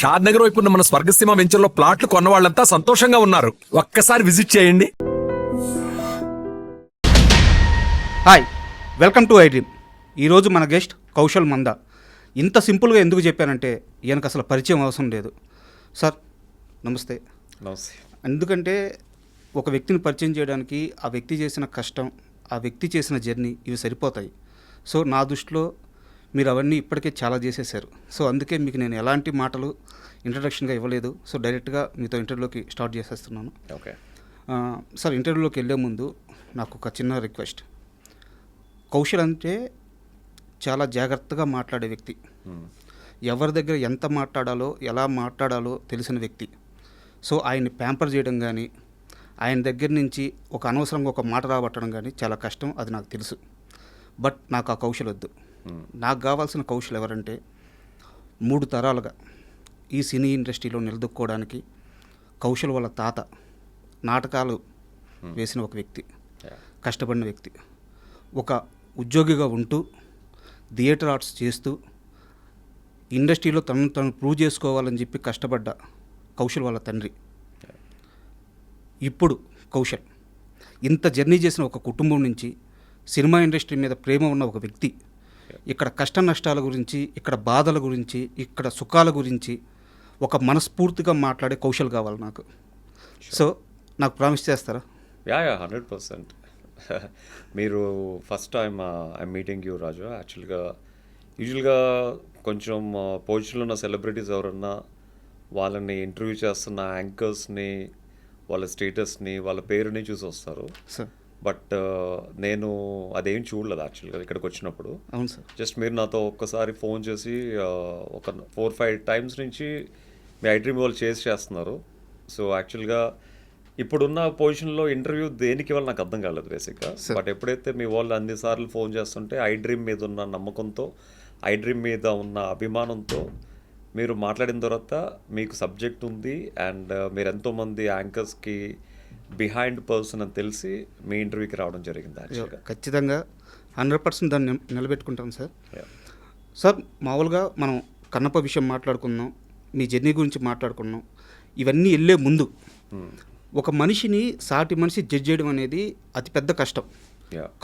షాద్ నగర్ వైపు ఉన్న మన స్వర్గసీమ వెంచర్లో ప్లాట్లు కొన్న వాళ్ళంతా సంతోషంగా ఉన్నారు. ఒక్కసారి విజిట్ చేయండి. Hi, welcome to iDream. ఈరోజు మన గెస్ట్ కౌశల్ మంద. ఇంత సింపుల్గా ఎందుకు చెప్పానంటే ఈయనకు అసలు పరిచయం అవసరం లేదు. సార్ నమస్తే. నమస్తే. ఎందుకంటే ఒక వ్యక్తిని పరిచయం చేయడానికి ఆ వ్యక్తి చేసిన కష్టం, ఆ వ్యక్తి చేసిన జర్నీ ఇవి సరిపోతాయి. సో నా దృష్టిలో మీరు అవన్నీ ఇప్పటికే చాలా చేసేసారు. సో అందుకే మీకు నేను ఎలాంటి మాటలు ఇంట్రడక్షన్గా ఇవ్వలేదు. సో డైరెక్ట్గా మీతో ఇంటర్వ్యూలోకి స్టార్ట్ చేసేస్తున్నాను. ఓకే సార్, ఇంటర్వ్యూలోకి వెళ్ళే ముందు నాకు ఒక చిన్న రిక్వెస్ట్. కౌశల్ అంటే చాలా జాగ్రత్తగా మాట్లాడే వ్యక్తి, ఎవరి దగ్గర ఎంత మాట్లాడాలో ఎలా మాట్లాడాలో తెలిసిన వ్యక్తి. సో ఆయన్ని ప్యాంపర్ చేయడం కానీ, ఆయన దగ్గర నుంచి ఒక అనవసరంగా ఒక మాట రాబట్టడం కానీ చాలా కష్టం, అది నాకు తెలుసు. బట్ నాకు ఆ కౌశల్ వద్దు. నాకు కావాల్సిన కౌశల్ ఎవరంటే 3 తరాలుగా ఈ సినీ ఇండస్ట్రీలో నిలదొక్కోవడానికి కౌశల్ వాళ్ళ తాత నాటకాలు వేసిన ఒక వ్యక్తి, కష్టపడిన వ్యక్తి, ఒక ఉద్యోగిగా ఉంటూ థియేటర్ ఆర్ట్స్ చేస్తూ ఇండస్ట్రీలో తను ప్రూవ్ చేసుకోవాలని చెప్పి కష్టపడ్డ కౌశల్ వాళ్ళ తండ్రి. ఇప్పుడు కౌశల్ ఇంత జర్నీ చేసిన ఒక కుటుంబం నుంచి సినిమా ఇండస్ట్రీ మీద ప్రేమ ఉన్న ఒక వ్యక్తి ఇక్కడ కష్ట నష్టాల గురించి, ఇక్కడ బాధల గురించి, ఇక్కడ సుఖాల గురించి ఒక మనస్ఫూర్తిగా మాట్లాడే కౌశల్ కావాలి నాకు. సో నాకు ప్రామిస్ చేస్తారా? 100%. మీరు first time I meeting you Raju. యూజువల్గా కొంచెం పొజిషన్లో ఉన్న సెలబ్రిటీస్ ఎవరన్నా వాళ్ళని ఇంటర్వ్యూ చేస్తున్న యాంకర్స్ని, వాళ్ళ స్టేటస్ని, వాళ్ళ పేరుని చూసి వస్తారు. సార్ బట్ నేను అదేం చూడలేదు యాక్చువల్గా ఇక్కడికి వచ్చినప్పుడు. అవును సార్. జస్ట్ మీరు నాతో ఒక్కసారి ఫోన్ చేసి ఒక 4-5 టైమ్స్ నుంచి మీ ఐడ్రీమ్ వాళ్ళు చేస్తున్నారు. సో యాక్చువల్గా ఇప్పుడున్న పొజిషన్లో ఇంటర్వ్యూ దేనికి వాళ్ళు నాకు అర్థం కాలేదు బేసిక్గా. బట్ ఎప్పుడైతే మీ వాళ్ళు అన్నిసార్లు ఫోన్ చేస్తుంటే ఐడ్రీమ్ మీద ఉన్న నమ్మకంతో, ఐడ్రీమ్ మీద ఉన్న అభిమానంతో మీరు మాట్లాడిన తర్వాత మీకు సబ్జెక్ట్ ఉంది అండ్ మీరు ఎంతోమంది యాంకర్స్కి బిహైండ్ పర్సన్ అని తెలిసి మీ ఇంటర్వ్యూకి రావడం జరిగింది. యాక్చువల్గా ఖచ్చితంగా 100% దాన్ని నిలబెట్టుకుంటాం సార్. సార్, మామూలుగా మనం కన్నప్ప విషయం మాట్లాడుకున్నాం, మీ జర్నీ గురించి మాట్లాడుకున్నాం. ఇవన్నీ వెళ్ళే ముందు ఒక మనిషిని సాటి మనిషి జడ్జ్ చేయడం అనేది అతిపెద్ద కష్టం.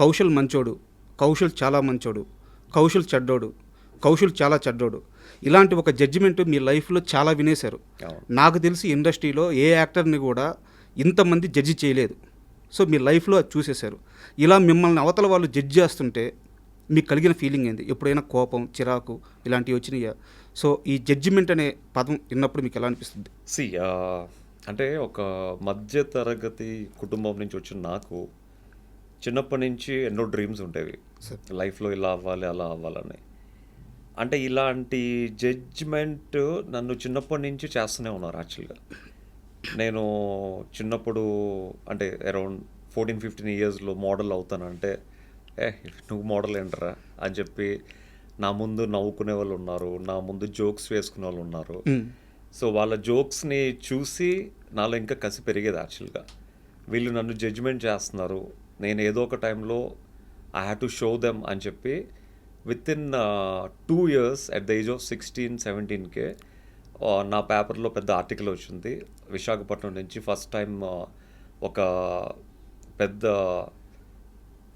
కౌశల్ మంచోడు, కౌశల్ చాలా మంచోడు, కౌశల్ చెడ్డోడు, కౌశల్ చాలా చెడ్డోడు, ఇలాంటి ఒక జడ్జిమెంట్ మీ లైఫ్లో చాలా వినేశారు. నాకు తెలిసి ఇండస్ట్రీలో ఏ యాక్టర్ని కూడా ఇంతమంది జడ్జి చేయలేదు. సో మీ లైఫ్లో అది చూసేశారు. ఇలా మిమ్మల్ని అవతల వాళ్ళు జడ్జి చేస్తుంటే మీకు కలిగిన ఫీలింగ్ ఏంది? ఎప్పుడైనా కోపం, చిరాకు ఇలాంటివి వచ్చినాయా? సో ఈ జడ్జిమెంట్ అనే పదం విన్నప్పుడు మీకు ఎలా అనిపిస్తుంది? అంటే ఒక మధ్య తరగతి కుటుంబం నుంచి వచ్చిన నాకు చిన్నప్పటి నుంచి ఎన్నో డ్రీమ్స్ ఉండేవి, లైఫ్లో ఇలా అవ్వాలి అలా అవ్వాలని. అంటే ఇలాంటి జడ్జిమెంట్ నన్ను చిన్నప్పటి నుంచి చేస్తూనే ఉన్నారు. యాక్చువల్గా నేను చిన్నప్పుడు అంటే అరౌండ్ 14-15 ఇయర్స్లో మోడల్ అవుతానంటే నువ్వు మోడల్ ఏంటరా అని చెప్పి నా ముందు నవ్వుకునే వాళ్ళు ఉన్నారు, నా ముందు జోక్స్ వేసుకునే వాళ్ళు ఉన్నారు. సో వాళ్ళ జోక్స్ని చూసి నాలో ఇంకా కసి పెరిగేది. యాక్చువల్గా వీళ్ళు నన్ను జడ్జిమెంట్ చేస్తున్నారు, నేను ఏదో ఒక టైంలో I have to show them అని చెప్పి within 2 years at the age of 16-17కే నా పేపర్లో పెద్ద ఆర్టికల్ వచ్చింది. విశాఖపట్నం నుంచి ఫస్ట్ టైం ఒక పెద్ద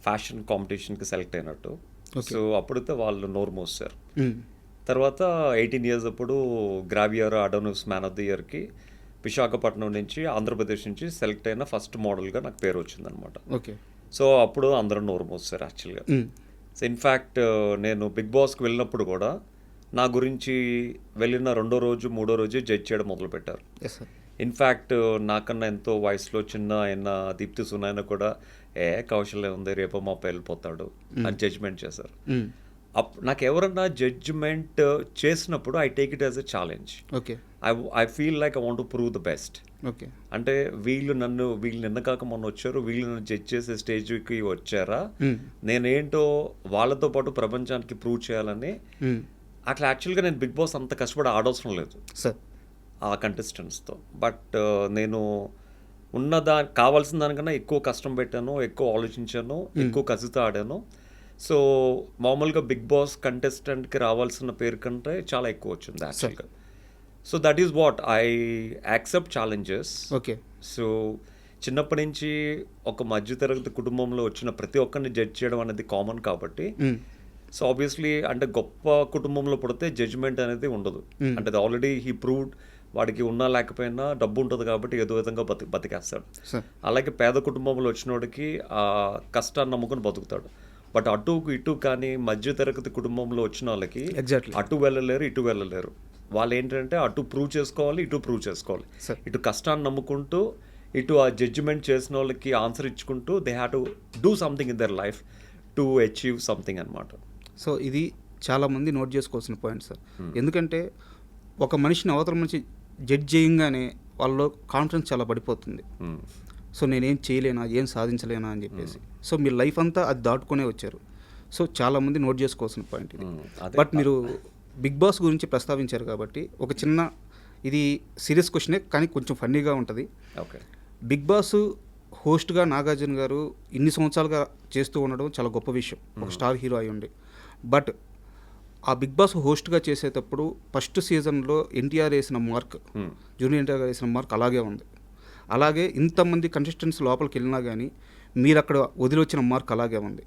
ఫ్యాషన్ కాంపిటీషన్కి సెలెక్ట్ అయినట్టు. సో అప్పుడైతే వాళ్ళు నోరు మోస్తారు. తర్వాత 18 years అప్పుడు గ్రావియర్ అడోనిస్ మ్యాన్ ఆఫ్ ది ఇయర్కి విశాఖపట్నం నుంచి, ఆంధ్రప్రదేశ్ నుంచి సెలెక్ట్ అయిన ఫస్ట్ మోడల్గా నాకు పేరు వచ్చిందనమాట. ఓకే. సో అప్పుడు అందరూ నోరు మోస్తారు యాక్చువల్గా. సో ఇన్ఫ్యాక్ట్ నేను బిగ్ బాస్కి వెళ్ళినప్పుడు కూడా నా గురించి వెళ్ళిన 2వ రోజు 3వ రోజు జడ్జ్ చేయడం మొదలుపెట్టారు. ఇన్ఫ్యాక్ట్ నాకన్నా ఎంతో వయసులో చిన్న అయిన దీప్తి సునాయన కూడా కౌశల్యం ఉంది, రేపు మా వెళ్ళిపోతాడు అని జడ్జ్మెంట్ చేశారు. నాకు ఎవరన్నా జడ్జ్మెంట్ చేసినప్పుడు I take it as a challenge. I feel like I want to prove the best. అంటే వీళ్ళు నిన్న కాక మొన్న వచ్చారు, వీళ్ళు నన్ను జడ్జ్ చేసే స్టేజ్కి వచ్చారా, నేనేంటో వాళ్ళతో పాటు ప్రపంచానికి ప్రూవ్ చేయాలని. అట్లా యాక్చువల్గా నేను బిగ్ బాస్ అంత కష్టపడి ఆడవసరం లేదు ఆ కంటెస్టెంట్స్తో. బట్ నేను కావాల్సిన దానికన్నా ఎక్కువ కష్టం పెట్టాను, ఎక్కువ ఆలోచించాను, ఎక్కువ కసితో ఆడాను. సో మామూలుగా బిగ్ బాస్ కంటెస్టెంట్కి రావాల్సిన పేరు కంటే చాలా ఎక్కువ వచ్చింది యాక్చువల్గా. So that is what I accept challenges. Okay. So చిన్నప్పటి నుంచి ఒక మధ్యతరగతి కుటుంబంలో వచ్చిన ప్రతి ఒక్కరిని జడ్జ్ చేయడం అనేది కామన్ కాబట్టి, సో ఆబ్వియస్లీ అంటే గొప్ప కుటుంబంలో పుడితే జడ్జ్మెంట్ అనేది ఉండదు. అంటే అది ఆల్రెడీ హీ ప్రూవ్డ్, వాడికి ఉన్నా లేకపోయినా డబ్బు ఉంటుంది కాబట్టి ఏదో విధంగా బతికేస్తాడు. అలాగే పేద కుటుంబంలో వచ్చినోడికి ఆ కష్టాన్ని నమ్ముకుని బతుకుతాడు. బట్ అటు ఇటు కానీ మధ్యతరగతి కుటుంబంలో వచ్చిన వాళ్ళకి అటు వెళ్ళలేరు, ఇటు వెళ్ళలేరు. వాళ్ళు ఏంటంటే అటు ప్రూవ్ చేసుకోవాలి, ఇటు ప్రూవ్ చేసుకోవాలి. ఇటు కష్టాన్ని నమ్ముకుంటూ ఇటు ఆ జడ్జిమెంట్ చేసిన వాళ్ళకి ఆన్సర్ ఇచ్చుకుంటూ they have to do something in their life to achieve something అనమాట. సో ఇది చాలామంది నోట్ చేసుకోవాల్సిన పాయింట్ సార్. ఎందుకంటే ఒక మనిషిని అవతల మనిషి జడ్జ్ చేయంగానే వాళ్ళలో కాన్ఫిడెన్స్ చాలా పడిపోతుంది. సో నేనేం చేయలేనా, ఏం సాధించలేనా అని చెప్పేసి. సో మీ లైఫ్ అంతా అది దాటుకునే వచ్చారు. సో చాలామంది నోట్ చేసుకోవాల్సిన పాయింట్ ఇది. బట్ మీరు బిగ్ బాస్ గురించి ప్రస్తావించారు కాబట్టి ఒక చిన్న, ఇది సీరియస్ క్వశ్చనే కానీ కొంచెం ఫన్నీగా ఉంటుంది. ఓకే. బిగ్ బాస్ హోస్ట్గా నాగార్జున గారు ఇన్ని సంవత్సరాలుగా చేస్తూ ఉండడం చాలా గొప్ప విషయం, ఒక స్టార్ హీరో అయి ఉండి. బట్ ఆ బిగ్ బాస్ హోస్ట్గా చేసేటప్పుడు ఫస్ట్ సీజన్లో ఎన్టీఆర్ వేసిన మార్క్, జూనియర్ ఎన్టీఆర్ గారు వేసిన మార్క్ అలాగే ఉంది. అలాగే ఇంతమంది కంటెస్టెంట్స్ లోపలికి వెళ్ళినా కానీ మీరు అక్కడ వదిలొచ్చిన మార్క్ అలాగే ఉంది.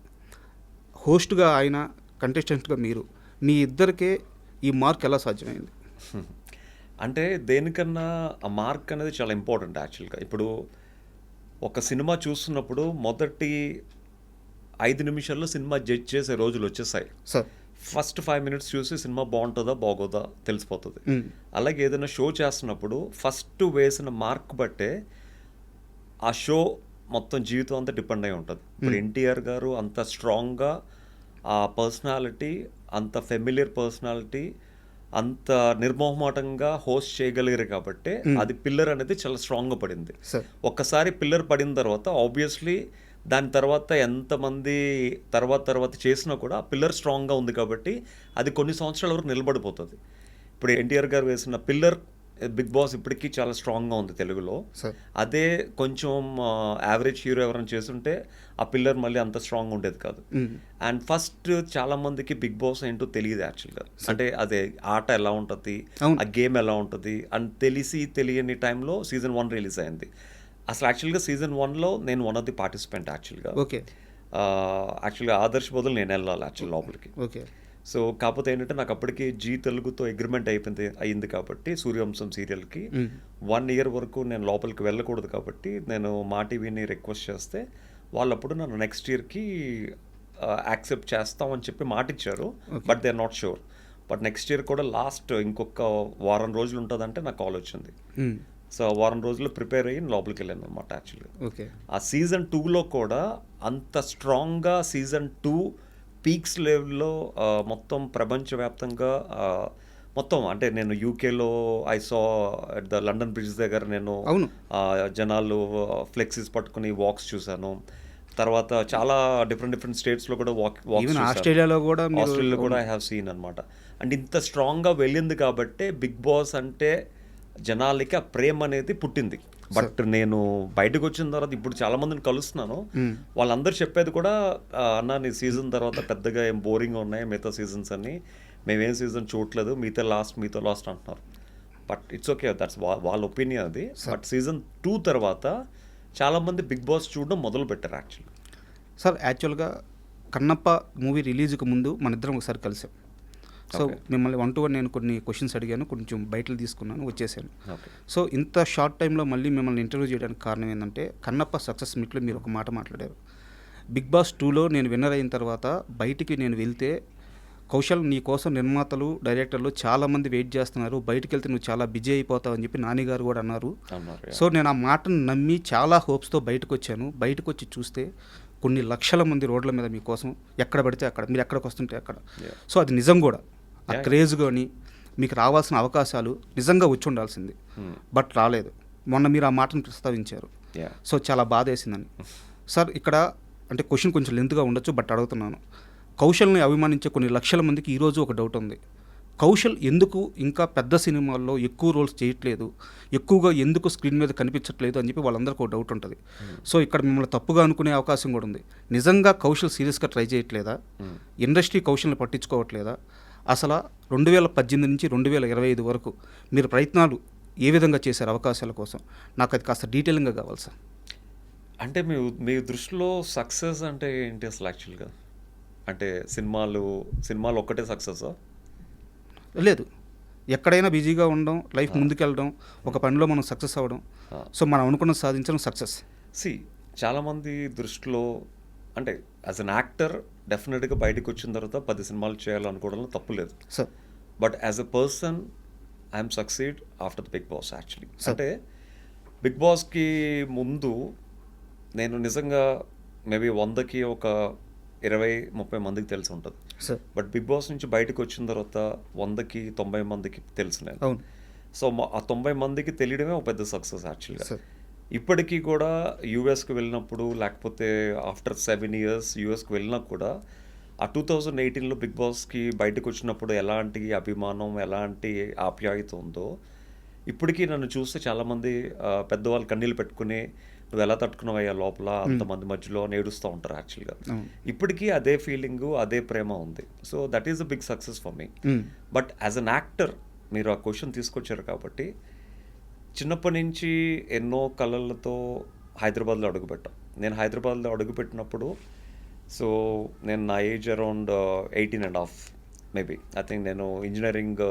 హోస్ట్గా ఆయన, కంటెస్టెంట్గా మీరు, మీ ఇద్దరికే ఈ మార్క్ ఎలా సాధ్యమైంది? అంటే దేనికన్నా ఆ మార్క్ అనేది చాలా ఇంపార్టెంట్ యాక్చువల్గా. ఇప్పుడు ఒక సినిమా చూస్తున్నప్పుడు మొదటి 5 నిమిషాల్లో సినిమా జడ్జ్ చేసే రోజులు వచ్చేసాయి సార్. ఫస్ట్ 5 మినిట్స్ చూసి సినిమా బాగుంటుందా బాగోదా తెలిసిపోతుంది. అలాగే ఏదైనా షో చేస్తున్నప్పుడు ఫస్ట్ వేసిన మార్క్ బట్టే ఆ షో మొత్తం జీవితం అంతా డిపెండ్ అయి ఉంటుంది. ఇప్పుడు ఎన్టీఆర్ గారు అంత స్ట్రాంగ్గా ఆ పర్సనాలిటీ, అంత ఫెమిలియర్ పర్సనాలిటీ, అంత నిర్మోహమాటంగా హోస్ట్ చేయగలిగారు కాబట్టి అది పిల్లర్ అనేది చాలా స్ట్రాంగ్గా పడింది. ఒక్కసారి పిల్లర్ పడిన తర్వాత ఆబ్వియస్లీ దాని తర్వాత ఎంతమంది తర్వాత చేసినా కూడా ఆ పిల్లర్ స్ట్రాంగ్గా ఉంది కాబట్టి అది కొన్ని సంవత్సరాల వరకు నిలబడిపోతుంది. ఇప్పుడు ఎన్టీఆర్ గారు వేసిన పిల్లర్ బిగ్ బాస్ ఇప్పటికీ చాలా స్ట్రాంగ్గా ఉంది తెలుగులో. అదే కొంచెం యావరేజ్ హీరో ఎవరైనా చేస్తుంటే ఆ పిల్లర్ మళ్ళీ అంత స్ట్రాంగ్ ఉండేది కాదు. అండ్ ఫస్ట్ చాలా మందికి బిగ్ బాస్ ఏంటో తెలియదు యాక్చువల్గా. అంటే అదే ఆట ఎలా ఉంటుంది, ఆ గేమ్ ఎలా ఉంటుంది అని తెలియని టైంలో సీజన్ 1 రిలీజ్ అయింది. అసలు యాక్చువల్గా సీజన్ 1లో నేను వన్ ఆఫ్ ది పార్టిసిపెంట్ యాక్చువల్గా. యాక్చువల్గా ఆదర్శ్ బదులు నేను వెళ్ళాలి యాక్చువల్ లోపలికి. సో కాకపోతే ఏంటంటే నాకు అప్పటికి జీ తెలుగుతో అగ్రిమెంట్ అయింది కాబట్టి సూర్యవంశం సీరియల్కి 1 ఇయర్ వరకు నేను లోపలికి వెళ్ళకూడదు కాబట్టి నేను మా టీవీని రిక్వెస్ట్ చేస్తే వాళ్ళప్పుడు నన్ను నెక్స్ట్ ఇయర్కి యాక్సెప్ట్ చేస్తామని చెప్పి మాట ఇచ్చారు. But they are not sure. But next year కూడా లాస్ట్ ఇంకొక వారం రోజులు ఉంటుందంటే నాకు కాల్ వచ్చింది. సో వారం రోజులు ప్రిపేర్ అయ్యి లోపలికి వెళ్ళాను అనమాట యాక్చువల్గా. ఆ సీజన్ 2లో కూడా అంత స్ట్రాంగ్గా సీజన్ 2 పీక్స్ లెవెల్లో మొత్తం ప్రపంచవ్యాప్తంగా మొత్తం అంటే నేను యూకేలో I saw at the London bridge దగ్గర నేను జనాలు ఫ్లెక్సీస్ పట్టుకుని వాక్స్ చూశాను. తర్వాత చాలా డిఫరెంట్ స్టేట్స్లో కూడా వాక్స్ ఆస్ట్రేలియాలో కూడా ఐ హ్యావ్ సీన్ అనమాట. అండ్ ఇంత స్ట్రాంగ్గా వెళ్ళింది కాబట్టి బిగ్ బాస్ అంటే జనాలకి ఆ ప్రేమ అనేది పుట్టింది. బట్ నేను బయటకు వచ్చిన తర్వాత ఇప్పుడు చాలా మందిని కలుస్తున్నాను, వాళ్ళందరూ చెప్పేది కూడా అన్న నీ సీజన్ తర్వాత పెద్దగా ఏం బోరింగ్గా ఉన్నాయి మిగతా సీజన్స్ అని, మేమేం సీజన్ చూడలేదు, మీతో లాస్ట్ అంటున్నారు. బట్ ఇట్స్ ఓకే, దట్స్ వాళ్ళ ఒపీనియన్ అది. బట్ సీజన్ 2 తర్వాత చాలామంది బిగ్ బాస్ చూడడం మొదలు పెట్టారు యాక్చువల్గా. సార్ యాక్చువల్గా కన్నప్ప మూవీ రిలీజ్కి ముందు మన ఇద్దరం ఒకసారి కలిసాం. సో మిమ్మల్ని 1-to-1 నేను కొన్ని క్వశ్చన్స్ అడిగాను, కొంచెం బయటలు తీసుకున్నాను, వచ్చేసాను. సో ఇంత షార్ట్ టైంలో మళ్ళీ మిమ్మల్ని ఇంటర్వ్యూ చేయడానికి కారణం ఏంటంటే కన్నప్ప సక్సెస్ మీట్లో మీరు ఒక మాట మాట్లాడారు. బిగ్ బాస్ 2లో నేను విన్నర్ అయిన తర్వాత బయటికి నేను వెళ్తే కౌశల్ నీ కోసం నిర్మాతలు, డైరెక్టర్లు చాలామంది వెయిట్ చేస్తున్నారు, బయటికి వెళ్తే నువ్వు చాలా బిజీ అయిపోతావు అని చెప్పి నాని గారు కూడా అన్నారు. సో నేను ఆ మాటను నమ్మి చాలా హోప్స్తో బయటకు వచ్చాను. బయటకు వచ్చి చూస్తే కొన్ని లక్షల మంది రోడ్ల మీద మీకోసం ఎక్కడ పడితే అక్కడ, మీరు ఎక్కడికి వస్తుంటే అక్కడ. సో అది నిజం కూడా, ఆ క్రేజ్ కానీ మీకు రావాల్సిన అవకాశాలు నిజంగా వచ్చి ఉండాల్సింది, బట్ రాలేదు. మొన్న మీరు ఆ మాటను ప్రస్తావించారు. సో చాలా బాధ వేసిందని. సార్ ఇక్కడ అంటే క్వశ్చన్ కొంచెం లెంత్గా ఉండొచ్చు, బట్ అడుగుతున్నాను. కౌశల్ని అభిమానించే కొన్ని లక్షల మందికి ఈరోజు ఒక డౌట్ ఉంది, కౌశల్ ఎందుకు ఇంకా పెద్ద సినిమాల్లో ఎక్కువ రోల్స్ చేయట్లేదు, ఎక్కువగా ఎందుకు స్క్రీన్ మీద కనిపించట్లేదు అని చెప్పి వాళ్ళందరికీ ఒక డౌట్ ఉంటుంది. సో ఇక్కడ మిమ్మల్ని తప్పుగా అనుకునే అవకాశం కూడా ఉంది. నిజంగా కౌశల్ సీరియస్గా ట్రై చేయట్లేదా, ఇండస్ట్రీ కౌశల్ని పట్టించుకోవట్లేదా, అసలు 2018 నుంచి 2025 వరకు మీరు ప్రయత్నాలు ఏ విధంగా చేశారు అవకాశాల కోసం? నాకు అది కాస్త డీటెయిలింగ్గా కావాలి సార్. అంటే మీ దృష్టిలో సక్సెస్ అంటే ఏంటి అసలు యాక్చువల్గా? అంటే సినిమాలు ఒక్కటే సక్సెసా? లేదు, ఎక్కడైనా బిజీగా ఉండడం, లైఫ్ ముందుకెళ్ళడం, ఒక పనిలో మనం సక్సెస్ అవ్వడం, సో మనం అనుకున్నది సాధించడం సక్సెస్. చాలామంది దృష్టిలో అంటే యాజ్ అన్ యాక్టర్ డెఫినెట్గా బయటకు వచ్చిన తర్వాత 10 సినిమాలు చేయాలనుకోవడంలో తప్పు లేదు. Sir but as a person I'm succeed after the big boss actually. అంటే బిగ్ బాస్కి ముందు నేను నిజంగా మేబీ 100కి ఒక 20-30 మందికి తెలిసి ఉంటుంది. సార్ బట్ బిగ్ బాస్ నుంచి బయటకు వచ్చిన తర్వాత 100కి 90 మందికి తెలుసు నేను. అవును సో ఆ 90 మందికి తెలియడమే ఒక పెద్ద సక్సెస్ యాక్చువల్గా. సార్. ఇప్పటికీ కూడా యూఎస్కి వెళ్ళినప్పుడు, లేకపోతే ఆఫ్టర్ 7 years యూఎస్కి వెళ్ళినా కూడా ఆ 2018లో బిగ్ బాస్కి బయటకు వచ్చినప్పుడు ఎలాంటి అభిమానం, ఎలాంటి ఆప్యాయత ఉందో ఇప్పటికీ నన్ను చూస్తే చాలామంది పెద్దవాళ్ళు కన్నీళ్ళు పెట్టుకుని నువ్వు ఎలా తట్టుకున్నావయ్యా లోపల అంతమంది మధ్యలో నేడుస్తూ ఉంటారు యాక్చువల్గా. ఇప్పటికీ అదే ఫీలింగు, అదే ప్రేమ ఉంది. So that is the big success for me. But as an actor మీరు ఆ క్వశ్చన్ తీసుకొచ్చారు కాబట్టి చిన్నప్పటి నుంచి ఎన్నో కళలతో హైదరాబాద్లో అడుగుపెట్టాం. నేను హైదరాబాద్లో అడుగుపెట్టినప్పుడు సో నేను నా age around 18.5 maybe. I think నేను ఇంజనీరింగ్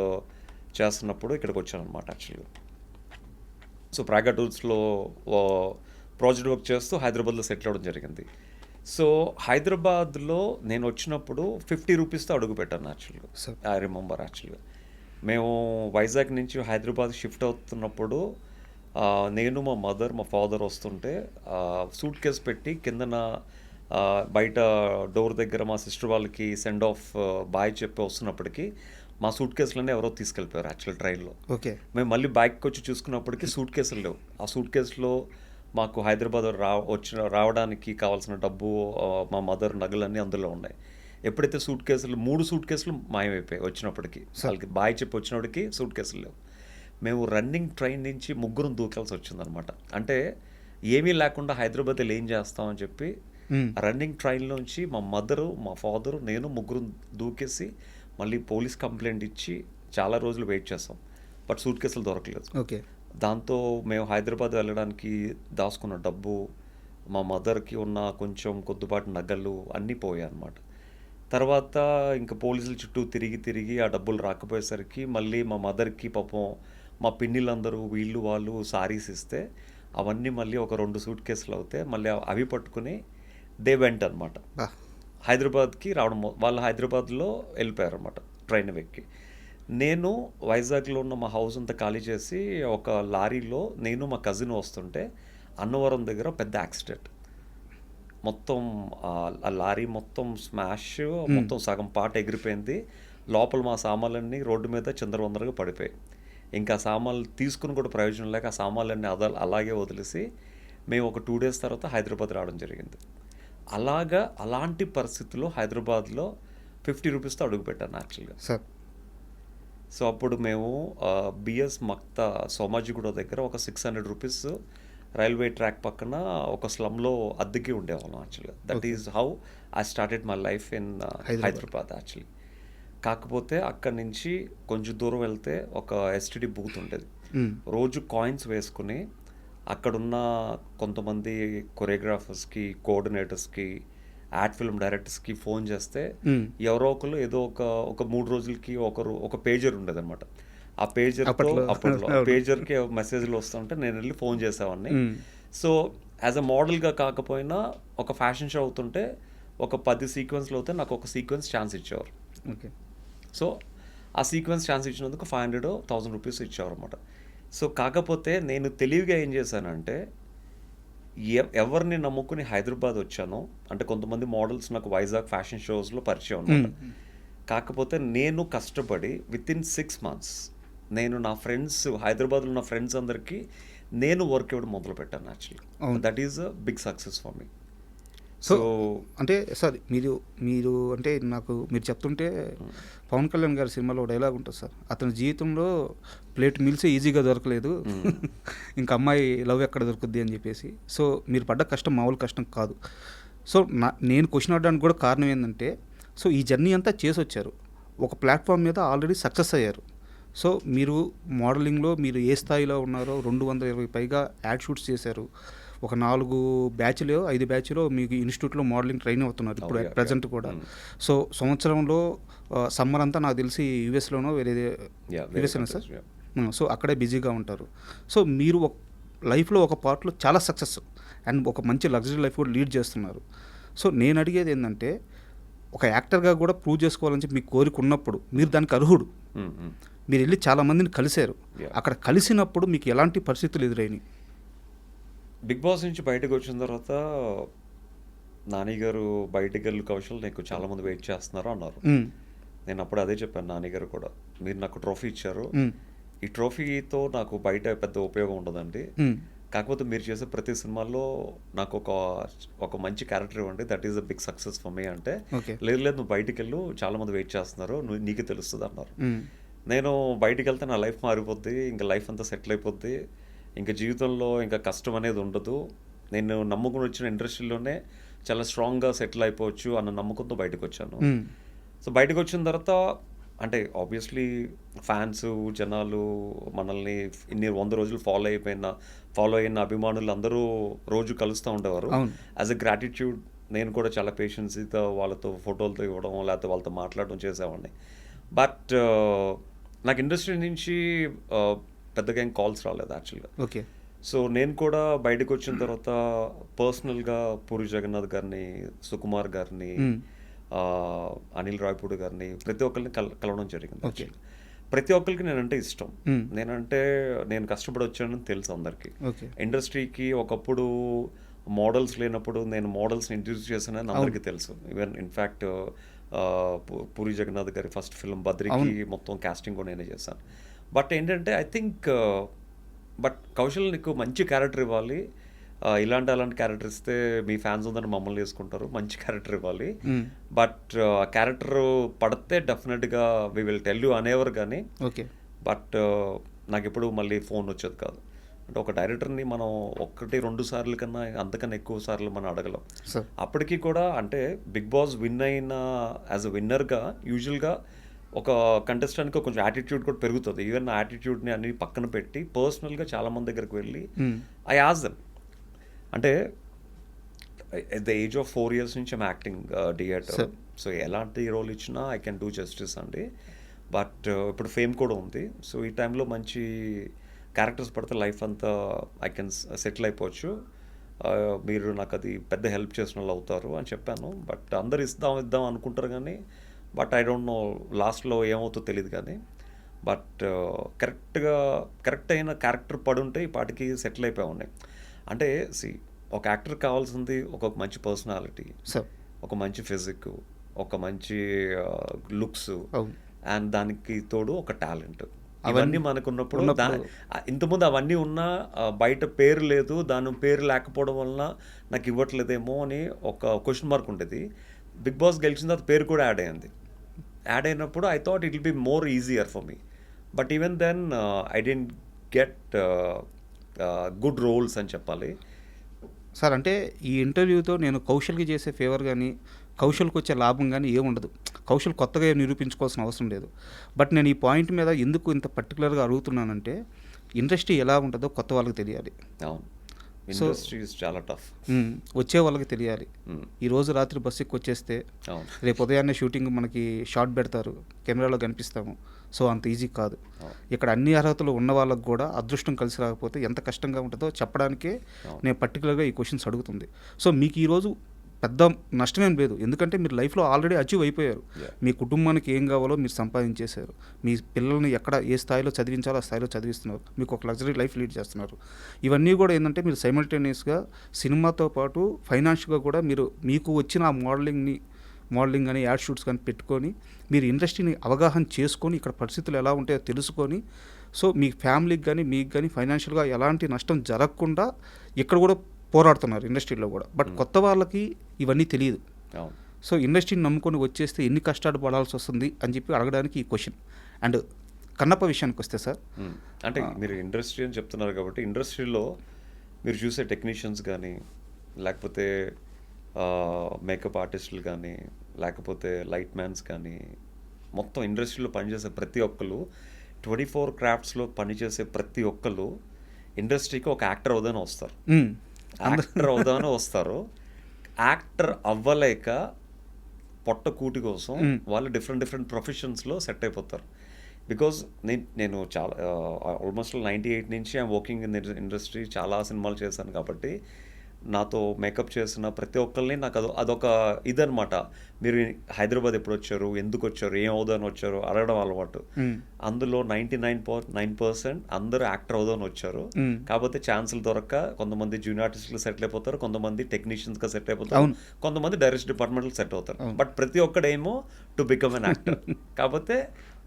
చేస్తున్నప్పుడు ఇక్కడికి వచ్చాను అనమాట యాక్చువల్గా. సో ప్రాగా టూల్స్లో ప్రాజెక్ట్ వర్క్ చేస్తూ హైదరాబాద్లో సెటిల్ అవ్వడం జరిగింది. సో హైదరాబాద్లో నేను వచ్చినప్పుడు 50 రూపీస్తో అడుగు పెట్టాను యాక్చువల్గా. ఐ రిమెంబర్ యాక్చువల్గా మేము వైజాగ్ నుంచి హైదరాబాద్ షిఫ్ట్ అవుతున్నప్పుడు నేను, మా మదర్, మా ఫాదర్ వస్తుంటే సూట్ కేస్ పెట్టి కిందన బయట డోర్ దగ్గర మా సిస్టర్ వాళ్ళకి సెండ్ ఆఫ్ బాయ్ చెప్పి వస్తున్నప్పటికీ మా సూట్ కేసులన్నీ ఎవరో తీసుకెళ్ళిపోయారు యాక్చువల్ ట్రైన్లో. ఓకే. మేము మళ్ళీ బ్యాగ్కి వచ్చి చూసుకున్నప్పటికీ సూట్ కేసులు లేవు. ఆ సూట్ కేసులో మాకు హైదరాబాద్ రావడానికి కావాల్సిన డబ్బు, మా మదర్ నగలన్నీ అందులో ఉన్నాయి. ఎప్పుడైతే సూట్ కేసులు 3 సూట్ కేసులు మాయమైపోయాయి వచ్చినప్పటికీ, వాళ్ళకి బాయ్ చెప్పి వచ్చినప్పటికీ సూట్ కేసులు లేవు. మేము రన్నింగ్ ట్రైన్ నుంచి 3 దూకాల్సి వచ్చిందనమాట. అంటే ఏమీ లేకుండా హైదరాబాద్లో ఏం చేస్తామని చెప్పి రన్నింగ్ ట్రైన్లోంచి మా మదరు, మా ఫాదరు, నేను 3 దూకేసి మళ్ళీ పోలీస్ కంప్లైంట్ ఇచ్చి చాలా రోజులు వెయిట్ చేస్తాం. బట్ సూట్ కేసులు దొరకలేదు. ఓకే. దాంతో మేము హైదరాబాద్ వెళ్ళడానికి దాచుకున్న డబ్బు, మా మదర్కి ఉన్న కొంచెం కొద్దిపాటి నగలు అన్నీ పోయాయి అన్నమాట. తర్వాత ఇంకా పోలీసుల చుట్టూ తిరిగి ఆ డబ్బులు రాకపోయేసరికి మళ్ళీ మా మదర్కి పాపం మా పిన్నిలందరూ వీళ్ళు వాళ్ళు సారీస్ ఇస్తే అవన్నీ మళ్ళీ ఒక 2 సూట్ కేసులు అవుతే మళ్ళీ అవి పట్టుకుని దే వెంట అనమాట హైదరాబాద్కి రావడం. వాళ్ళు హైదరాబాద్లో వెళ్ళిపోయారు అనమాట ట్రైన్ ఎక్కి. నేను వైజాగ్లో ఉన్న మా హౌస్ అంతా ఖాళీ చేసి ఒక లారీలో నేను మా కజిన్ వస్తుంటే అన్నవరం దగ్గర పెద్ద యాక్సిడెంట్. మొత్తం ఆ లారీ మొత్తం స్మాష్, మొత్తం సగం పాట ఎగిరిపోయింది. లోపల మా సామాన్లన్నీ రోడ్డు మీద చిందరవందరగా పడిపోయాయి. ఇంకా సామాన్లు తీసుకుని కూడా ప్రయోజనం లేక ఆ సామాన్లన్నీ అలాగే వదిలేసి మేము ఒక 2 days తర్వాత హైదరాబాద్ రావడం జరిగింది. అలాంటి పరిస్థితుల్లో హైదరాబాద్లో 50 రూపీస్తో అడుగుపెట్టాను యాక్చువల్గా. సార్ సో అప్పుడు మేము బిఎస్ మక్తా సోమాజిగూడ దగ్గర ఒక 600 రూపీస్ రైల్వే ట్రాక్ పక్కన ఒక స్లమ్లో అద్దెకి ఉండేవాళ్ళం యాక్చువల్గా. That is how I started my life in Hyderabad actually. కాకపోతే అక్కడి నుంచి కొంచెం దూరం వెళ్తే ఒక ఎస్టీడీ బూత్ ఉండేది. రోజు కాయిన్స్ వేసుకుని అక్కడున్న కొంతమంది కొరియోగ్రాఫర్స్కి, కోఆర్డినేటర్స్కి, యాడ్ ఫిల్మ్ డైరెక్టర్స్కి ఫోన్ చేస్తే ఎవరో ఒకరు ఏదో ఒక 3 రోజులకి ఒక పేజర్ ఉండేది అనమాట. ఆ అప్పట్లో పేజర్కి మెసేజ్లు వస్తుంటే నేను వెళ్ళి ఫోన్ చేసేవాడిని. సో యాజ్ అ మోడల్గా కాకపోయినా ఒక ఫ్యాషన్ షో అవుతుంటే ఒక 10 సీక్వెన్స్లు అవుతే నాకు ఒక సీక్వెన్స్ ఛాన్స్ ఇచ్చేవారు. ఓకే. సో ఆ సీక్వెన్స్ ఛాన్స్ ఇచ్చినందుకు 500 1000 రూపీస్ ఇచ్చేవారు అనమాట. సో కాకపోతే నేను తెలివిగా ఏం చేశానంటే ఎవరిని నమ్ముకుని హైదరాబాద్ వచ్చానో, అంటే కొంతమంది మోడల్స్ నాకు వైజాగ్ ఫ్యాషన్ షోస్లో పరిచయం అనమాట. కాకపోతే నేను కష్టపడి వితిన్ 6 months నేను నా ఫ్రెండ్స్, హైదరాబాద్లో ఉన్న ఫ్రెండ్స్ అందరికీ నేను వర్క్ ఇవ్వడం మొదలుపెట్టాను actually. That is a big success for me. So అంటే సార్ మీరు అంటే నాకు మీరు చెప్తుంటే పవన్ కళ్యాణ్ గారి సినిమాలో డైలాగ్ ఉంటుంది సార్, అతని జీవితంలో ప్లేట్ మీల్స్ ఈజీగా దొరకలేదు, ఇంకా అమ్మాయి లవ్ ఎక్కడ దొరుకుద్ది అని చెప్పేసి. సో మీరు పడ్డ కష్టం మామూలు కష్టం కాదు. సో నేను క్వశ్చన్ అడడానికి కూడా కారణం ఏంటంటే, సో ఈ జర్నీ అంతా చేసి వచ్చారు, ఒక ప్లాట్ఫామ్ మీద ఆల్రెడీ సక్సెస్ అయ్యారు. సో మీరు మోడలింగ్లో మీరు ఏ స్థాయిలో ఉన్నారో 220 పైగా యాడ్ షూట్స్ చేశారు. ఒక 4 బ్యాచ్లో 5 బ్యాచ్లో మీకు ఇన్స్టిట్యూట్లో మోడలింగ్ ట్రైన్ అవుతున్నారు ఇప్పుడు yeah, ప్రజెంట్ కూడా. సో సంవత్సరంలో సమ్మర్ అంతా నాకు తెలిసి యూఎస్లోనో వేరే యూఎస్ఏనా సార్? సో అక్కడే బిజీగా ఉంటారు. సో మీరు లైఫ్లో ఒక పార్ట్లో చాలా సక్సెస్ అండ్ ఒక మంచి లగ్జరీ లైఫ్ కూడా లీడ్ చేస్తున్నారు. సో నేను అడిగేది ఏంటంటే ఒక యాక్టర్గా కూడా ప్రూవ్ చేసుకోవాలని చెప్పి మీకు కోరిక ఉన్నప్పుడు మీరు దానికి అర్హుడు. మీరు వెళ్ళి చాలామందిని కలిశారు. అక్కడ కలిసినప్పుడు మీకు ఎలాంటి పరిస్థితులు ఎదురైనాయి? బిగ్ బాస్ నుంచి బయటకు వచ్చిన తర్వాత నాని గారు బయటకు వెళ్ళి కౌశల్ నీకు చాలా మంది వెయిట్ చేస్తున్నారు అన్నారు. నేను అప్పుడు అదే చెప్పాను నాని గారు కూడా, మీరు నాకు ట్రోఫీ ఇచ్చారు, ఈ ట్రోఫీతో నాకు బయట పెద్ద ఉపయోగం ఉండదండి, కాకపోతే మీరు చేసే ప్రతి సినిమాల్లో నాకు ఒక మంచి క్యారెక్టర్ ఇవ్వండి, that is a big success for me అంటే, లేదు లేదు నువ్వు బయటికి వెళ్ళు చాలా మంది వెయిట్ చేస్తున్నారు, నీకు తెలుస్తుంది అన్నారు. నేను బయటికి వెళ్తే నా లైఫ్ మారిపోద్ది, ఇంకా లైఫ్ అంతా సెటిల్ అయిపోద్ది, ఇంకా జీవితంలో ఇంకా కష్టం అనేది ఉండదు, నేను నమ్ముకుని వచ్చిన ఇండస్ట్రీలోనే చాలా స్ట్రాంగ్గా సెటిల్ అయిపోవచ్చు అన్న నమ్మకంతో బయటకు వచ్చాను. సో బయటకు వచ్చిన తర్వాత అంటే ఆబ్వియస్లీ ఫ్యాన్స్ జనాలు మనల్ని ఇన్ని 100 రోజులు ఫాలో అయిన అభిమానులు అందరూ రోజు కలుస్తూ ఉండేవారు. యాజ్ ఎ గ్రాటిట్యూడ్ నేను కూడా చాలా పేషెన్సీతో వాళ్ళతో ఫోటోలతో ఇవ్వడం లేకపోతే వాళ్ళతో మాట్లాడడం చేసేవాడిని. బట్ నాకు ఇండస్ట్రీ నుంచి పెద్దగా ఏం కాల్స్ రాలేదు యాక్చువల్గా. ఓకే. సో నేను కూడా బయటకు వచ్చిన తర్వాత పర్సనల్గా పూరి జగన్నాథ్ గారిని, సుకుమార్ గారిని, అనిల్ రాయపూడి గారిని ప్రతి ఒక్కరిని కలవడం జరిగింది. ప్రతి ఒక్కరికి నేనంటే ఇష్టం, నేను కష్టపడి వచ్చానని తెలుసు అందరికీ. ఇండస్ట్రీకి ఒకప్పుడు మోడల్స్ లేనప్పుడు నేను మోడల్స్ని ఇంట్రడ్యూస్ చేశానని అందరికీ తెలుసు. ఈవెన్ ఇన్ఫ్యాక్ట్ పూరి జగన్నాథ్ గారి ఫస్ట్ ఫిల్మ్ బద్రికి మొత్తం కాస్టింగ్ కూడా నేనే చేశాను. బట్ ఏంటంటే ఐ థింక్ కౌశల్ నీకు మంచి క్యారెక్టర్ ఇవ్వాలి, అలాంటి క్యారెక్టర్ ఇస్తే మీ ఫ్యాన్స్ ఉందని మమ్మల్ని వేసుకుంటారు, మంచి క్యారెక్టర్ ఇవ్వాలి, బట్ ఆ క్యారెక్టర్ పడితే డెఫినెట్గా వి విల్ టెల్ యూ అనేవారు కానీ, బట్ నాకు ఎప్పుడు మళ్ళీ ఫోన్ వచ్చేది కాదు. అంటే ఒక డైరెక్టర్ని మనం 1-2 సార్లు కన్నా అంతకన్నా ఎక్కువ సార్లు మనం అడగలం. అప్పటికీ కూడా అంటే బిగ్ బాస్ విన్ అయిన యాజ్ అ విన్నర్గా యూజువల్గా ఒక కంటెస్టెంట్కి కొంచెం యాటిట్యూడ్ కూడా పెరుగుతుంది. ఈవెన్ ఆ యాటిట్యూడ్ని అన్ని పక్కన పెట్టి పర్సనల్గా చాలామంది దగ్గరికి వెళ్ళి ఐ ఆస్క్ దెమ్, అంటే at the age of 4 years నుంచి ఐమ్ యాక్టింగ్ థియేటర్, సో ఎలాంటి రోల్ ఇచ్చినా ఐ కెన్ డూ జస్టిస్ అండి. బట్ ఇప్పుడు ఫేమ్ కూడా ఉంది, సో ఈ టైంలో మంచి క్యారెక్టర్స్ పడితే లైఫ్ అంతా ఐ కెన్ సెటిల్ అయిపోవచ్చు, మీరు నాకు అది పెద్ద హెల్ప్ చేసిన వాళ్ళు అవుతారు అని చెప్పాను. బట్ అందరు ఇద్దాం అనుకుంటారు కానీ, బట్ ఐ డోంట్ నో లాస్ట్లో ఏమవుతుందో తెలియదు కానీ, బట్ కరెక్ట్ అయిన క్యారెక్టర్ పడుంటే ఈ పాటికి సెటిల్ అయిపోయి ఉన్నాయి. అంటే ఒక యాక్టర్ కావాల్సింది ఒక మంచి పర్సనాలిటీ, ఒక మంచి ఫిజిక్, ఒక మంచి లుక్స్, అండ్ దానికి తోడు ఒక టాలెంట్. ఇవన్నీ మనకు ఉన్నప్పుడు ఇంతకుముందు అవన్నీ ఉన్నా బయట పేరు లేదు, దాని పేరు లేకపోవడం వలన నాకు ఇవ్వట్లేదేమో అని ఒక క్వశ్చన్ మార్క్ ఉండేది. బిగ్ బాస్ గెలిచిన తర్వాత పేరు కూడా యాడ్ అయినప్పుడు I thought it will be more easier for me, but even then I didn't get good roles అని చెప్పాలి సార్. అంటే ఈ ఇంటర్వ్యూతో నేను కౌశల్కి చేసే ఫేవర్ కానీ కౌశల్కి వచ్చే లాభం కానీ ఏముండదు. కౌశల్ కొత్తగా నిరూపించుకోవాల్సిన అవసరం లేదు. బట్ నేను ఈ పాయింట్ మీద ఎందుకు ఇంత పర్టికులర్గా అడుగుతున్నానంటే, ఇండస్ట్రీ ఎలా ఉంటుందో కొత్త వాళ్ళకి తెలియాలి. అవును, ఇండస్ట్రీ ఇస్ చాలా టఫ్. వచ్చే వాళ్ళకి తెలియాలి. ఈరోజు రాత్రి బస్సు ఎక్కి వచ్చేస్తే రేపు ఉదయాన్నే షూటింగ్ మనకి షార్ట్ పెడతారు, కెమెరాలో కనిపిస్తాము. సో అంత ఈజీ కాదు. ఇక్కడ అన్ని అర్హతలు ఉన్న వాళ్ళకు కూడా అదృష్టం కలిసి రాకపోతే ఎంత కష్టంగా ఉంటుందో చెప్పడానికే నేను పర్టికులర్గా ఈ క్వశ్చన్స్ అడుగుతుంది. సో మీకు ఈరోజు పెద్ద నష్టమేం లేదు, ఎందుకంటే మీరు లైఫ్లో ఆల్రెడీ అచీవ్ అయిపోయారు. మీ కుటుంబానికి ఏం కావాలో మీరు సంపాదించేశారు, మీ పిల్లల్ని ఎక్కడ ఏ స్థాయిలో చదివించాలో ఆ స్థాయిలో చదివిస్తున్నారు, మీకు ఒక లగ్జరీ లైఫ్ లీడ్ చేస్తున్నారు. ఇవన్నీ కూడా ఏంటంటే మీరు సైమల్టేనియస్గా సినిమాతో పాటు ఫైనాన్షియల్గా కూడా మీకు వచ్చిన ఆ మోడలింగ్ కానీ యాడ్ షూట్స్ కానీ పెట్టుకొని మీరు ఇండస్ట్రీని అవగాహన చేసుకొని ఇక్కడ పరిస్థితులు ఎలా ఉంటాయో తెలుసుకొని, సో మీ ఫ్యామిలీకి కానీ మీకు కానీ ఫైనాన్షియల్గా ఎలాంటి నష్టం జరగకుండా ఇక్కడ కూడా పోరాడుతున్నారు ఇండస్ట్రీలో కూడా. బట్ కొత్త వాళ్ళకి ఇవన్నీ తెలియదు. సో ఇండస్ట్రీని నమ్ముకొని వచ్చేస్తే ఎన్ని కష్టాలు పడాల్సి వస్తుంది అని చెప్పి అడగడానికి ఈ క్వశ్చన్. అండ్ కన్నప్ప విషయానికి వస్తే సార్, అంటే మీరు ఇండస్ట్రీ అని చెప్తున్నారు కాబట్టి ఇండస్ట్రీలో మీరు చూసే టెక్నీషియన్స్ కానీ, లేకపోతే మేకప్ ఆర్టిస్టులు కానీ, లేకపోతే లైట్ మ్యాన్స్ కానీ, మొత్తం ఇండస్ట్రీలో పనిచేసే ప్రతి ఒక్కరు 24 క్రాఫ్ట్స్లో పనిచేసే ప్రతి ఒక్కరు ఇండస్ట్రీకి ఒక యాక్టర్ అవుదానే వస్తారు. యాక్టర్ అవుదానే వస్తారు. యాక్టర్ అవ్వలేక పొట్ట కూటి కోసం వాళ్ళు డిఫరెంట్ ప్రొఫెషన్స్లో సెట్ అయిపోతారు. బికాజ్ నేను చాలా ఆల్మోస్ట్ 98 నుంచి ఐఎమ్ వర్కింగ్ ఇన్ ఇండస్ట్రీ, చాలా సినిమాలు చేశాను కాబట్టి నాతో మేకప్ చేసిన ప్రతి ఒక్కరిని నాకు అదొక ఇదనమాట. మీరు హైదరాబాద్ ఎప్పుడు వచ్చారు, ఎందుకు వచ్చారు, ఏం అవుదాని వచ్చారు అడగడం అలవాటు. అందులో 99.9% అందరూ యాక్టర్ అవుదాని వచ్చారు. కాకపోతే ఛాన్సులు దొరక్క కొంతమంది జూనియర్ ఆర్టిస్టులు సెటిల్ అయిపోతారు, కొంతమంది టెక్నీషియన్స్గా సెట్ అయిపోతారు, కొంతమంది డైరెక్షన్ డిపార్ట్మెంట్లో సెట్ అవుతారు. బట్ ప్రతి ఒక్కడేమో టు బికమ్ అన్ యాక్టర్. కాకపోతే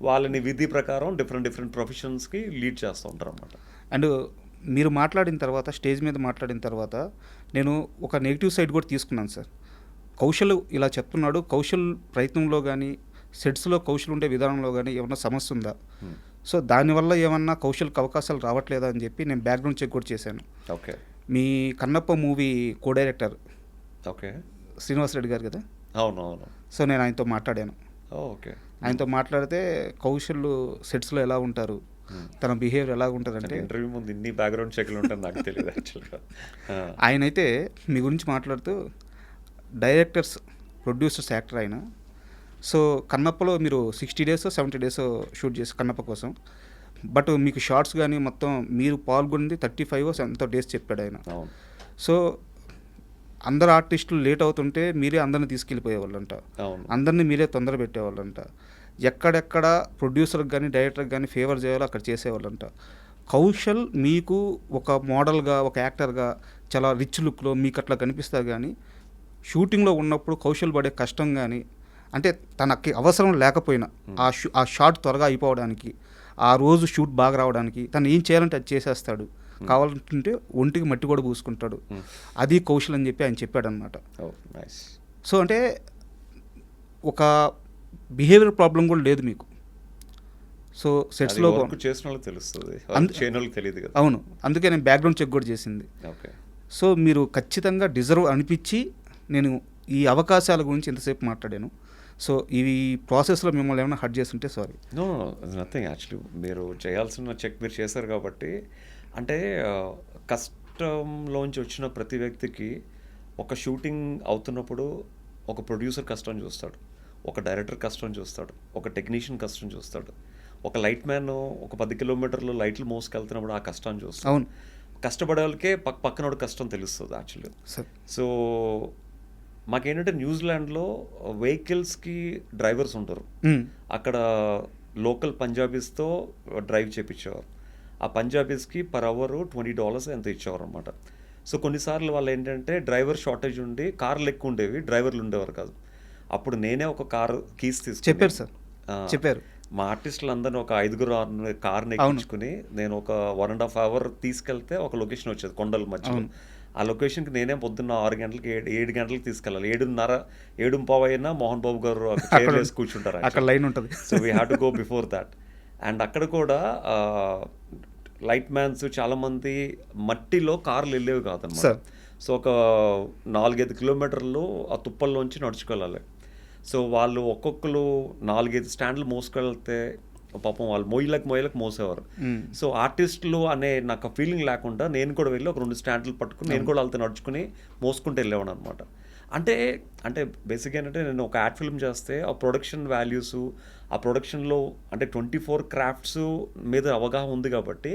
వాళ్ళని విధి ప్రకారం డిఫరెంట్ ప్రొఫెషన్స్కి లీడ్ చేస్తూ ఉంటారు అన్నమాట. అండ్ మీరు మాట్లాడిన తర్వాత, స్టేజ్ మీద మాట్లాడిన తర్వాత నేను ఒక నెగిటివ్ సైడ్ కూడా తీసుకున్నాను సార్. కౌశల్ ఇలా చెప్తున్నాడు, కౌశల్ ప్రయత్నంలో కానీ సెట్స్లో కౌశల్ ఉండే విధానంలో కానీ ఏమన్నా సమస్య ఉందా, సో దానివల్ల ఏమన్నా కౌశల్కి అవకాశాలు రావట్లేదా అని చెప్పి నేను బ్యాక్గ్రౌండ్ చెక్ కూడా చేశాను. ఓకే. మీ Kannappa movie co director okay Srinivas Reddy గారు కదా. అవును. సో నేను ఆయనతో మాట్లాడాను. ఓకే. ఆయనతో మాట్లాడితే కౌశల్ సెట్స్లో ఎలా ఉంటారు, తన బిహేవియర్ ఎలా ఉంటుందంటే, ఇంటర్వ్యూ ముందు ఇన్ని బ్యాక్గ్రౌండ్ చెక్లు ఉంటాయి నాకు తెలియదు యాక్చువల్గా. ఆయనైతే మీ గురించి మాట్లాడుతూ డైరెక్టర్స్, ప్రొడ్యూసర్స్, యాక్టర్ ఆయన. సో కన్నప్పలో మీరు 60 days 70 days షూట్ చేసి కన్నప్ప కోసం, బట్ మీకు షార్ట్స్ కానీ మొత్తం మీరు పాల్గొంది 35 ఎంతో డేస్ చెప్పాడు ఆయన. సో అందరు ఆర్టిస్టులు లేట్ అవుతుంటే మీరే అందరిని తీసుకెళ్ళిపోయేవాళ్ళంట, అందరినీ మీరే తొందర పెట్టేవాళ్ళంట, ఎక్కడెక్కడ ప్రొడ్యూసర్కి కానీ డైరెక్టర్కి కానీ ఫేవర్ చేయాలో అక్కడ చేసేవాళ్ళంట. కౌశల్ మీకు ఒక మోడల్గా, ఒక యాక్టర్గా చాలా రిచ్ లుక్లో మీకు అట్లా కనిపిస్తారు, కానీ షూటింగ్లో ఉన్నప్పుడు కౌశల్ పడే కష్టం కానీ, అంటే తనకి అవసరం లేకపోయినా ఆ షాట్ త్వరగా అయిపోవడానికి, ఆ రోజు షూట్ బాగా రావడానికి తను ఏం చేయాలంటే అది చేసేస్తాడు. కావాలంటే ఒంటికి మట్టి కూడా పూసుకుంటాడు. అది కౌశల్ అని చెప్పి ఆయన చెప్పాడనమాట. సో అంటే ఒక బిహేవియర్ ప్రాబ్లం కూడా లేదు మీకు. సో సెట్స్లో తెలుస్తుంది, అవును, అందుకే నేను బ్యాక్గ్రౌండ్ చెక్ కూడా చేసింది. సో మీరు ఖచ్చితంగా డిజర్వ్ అనిపించి నేను ఈ అవకాశాల గురించి ఇంతసేపు మాట్లాడాను. సో ఈ ప్రాసెస్లో మిమ్మల్ని ఏమైనా హర్ట్ చేస్తుంటే సారీ. No nothing. యాక్చువల్లీ మీరు చేయాల్సిన చెక్ మీరు చేశారు కాబట్టి, అంటే కష్టంలోంచి వచ్చిన ప్రతి వ్యక్తికి ఒక షూటింగ్ అవుతున్నప్పుడు ఒక ప్రొడ్యూసర్ కష్టం చూస్తాడు, ఒక డైరెక్టర్ కష్టం చూస్తాడు, ఒక టెక్నీషియన్ కష్టం చూస్తాడు, ఒక లైట్ మ్యాన్ ఒక 10 kilometers లైట్లు మోసుకెళ్తున్నప్పుడు ఆ కష్టాన్ని చూస్తాడు. అవును, కష్టపడే వాళ్ళకే పక్కనోడు కష్టం తెలుస్తుంది యాక్చువల్లీ. సో మాకేంటంటే న్యూజిలాండ్లో వెహికల్స్కి డ్రైవర్స్ ఉంటారు. అక్కడ లోకల్ పంజాబీస్తో డ్రైవ్ చేయించేవారు. ఆ పంజాబీస్కి per hour $20 ఎంత ఇచ్చేవారు అనమాట. సో కొన్నిసార్లు వాళ్ళు ఏంటంటే డ్రైవర్ షార్టేజ్ ఉండి కార్లు ఎక్కువ ఉండేవి, డ్రైవర్లు ఉండేవారు కాదు. అప్పుడు నేనే ఒక కారు కీస్ చెప్పారు సార్, చెప్పారు. మా ఆర్టిస్టులు అందరినీ ఒక 5 కార్ని ఎక్కించుకుని నేను ఒక 1.5 hour తీసుకెళ్తే ఒక లొకేషన్ వచ్చేది కొండల మధ్యలో. ఆ లొకేషన్కి నేనే పొద్దున్న 6 గంటలకి 7 గంటలకు తీసుకెళ్ళాలి. 7:30 అయినా మోహన్ బాబు గారు చైర్ వేసి కూర్చుంటారు, అక్కడ లైన్ ఉంటుంది. So we have to go before that. And అక్కడ కూడా లైట్ మ్యాన్స్ చాలామంది మట్టిలో కార్లు వెళ్ళేవి కాదన్నమాట. సో ఒక 4-5 kilometers ఆ తుప్పల్లోంచి నడుచుకెళ్ళాలి. సో వాళ్ళు ఒక్కొక్కరు 4-5 స్టాండ్లు మోసుకెళ్తే పాపం వాళ్ళు మొయ్యలకు మోసేవారు. సో ఆర్టిస్టులు అనే నాకు ఫీలింగ్ లేకుండా నేను కూడా వెళ్ళి ఒక 2 స్టాండ్లు పట్టుకుని నేను కూడా వాళ్ళతో నడుచుకుని మోసుకుంటూ వెళ్ళేవాడు అనమాట. అంటే బేసిక్గా ఏంటంటే నేను ఒక యాడ్ ఫిల్మ్ చేస్తే ఆ ప్రొడక్షన్ వాల్యూస్, ఆ ప్రొడక్షన్లో అంటే 24 crafts మీద అవగాహన ఉంది కాబట్టి,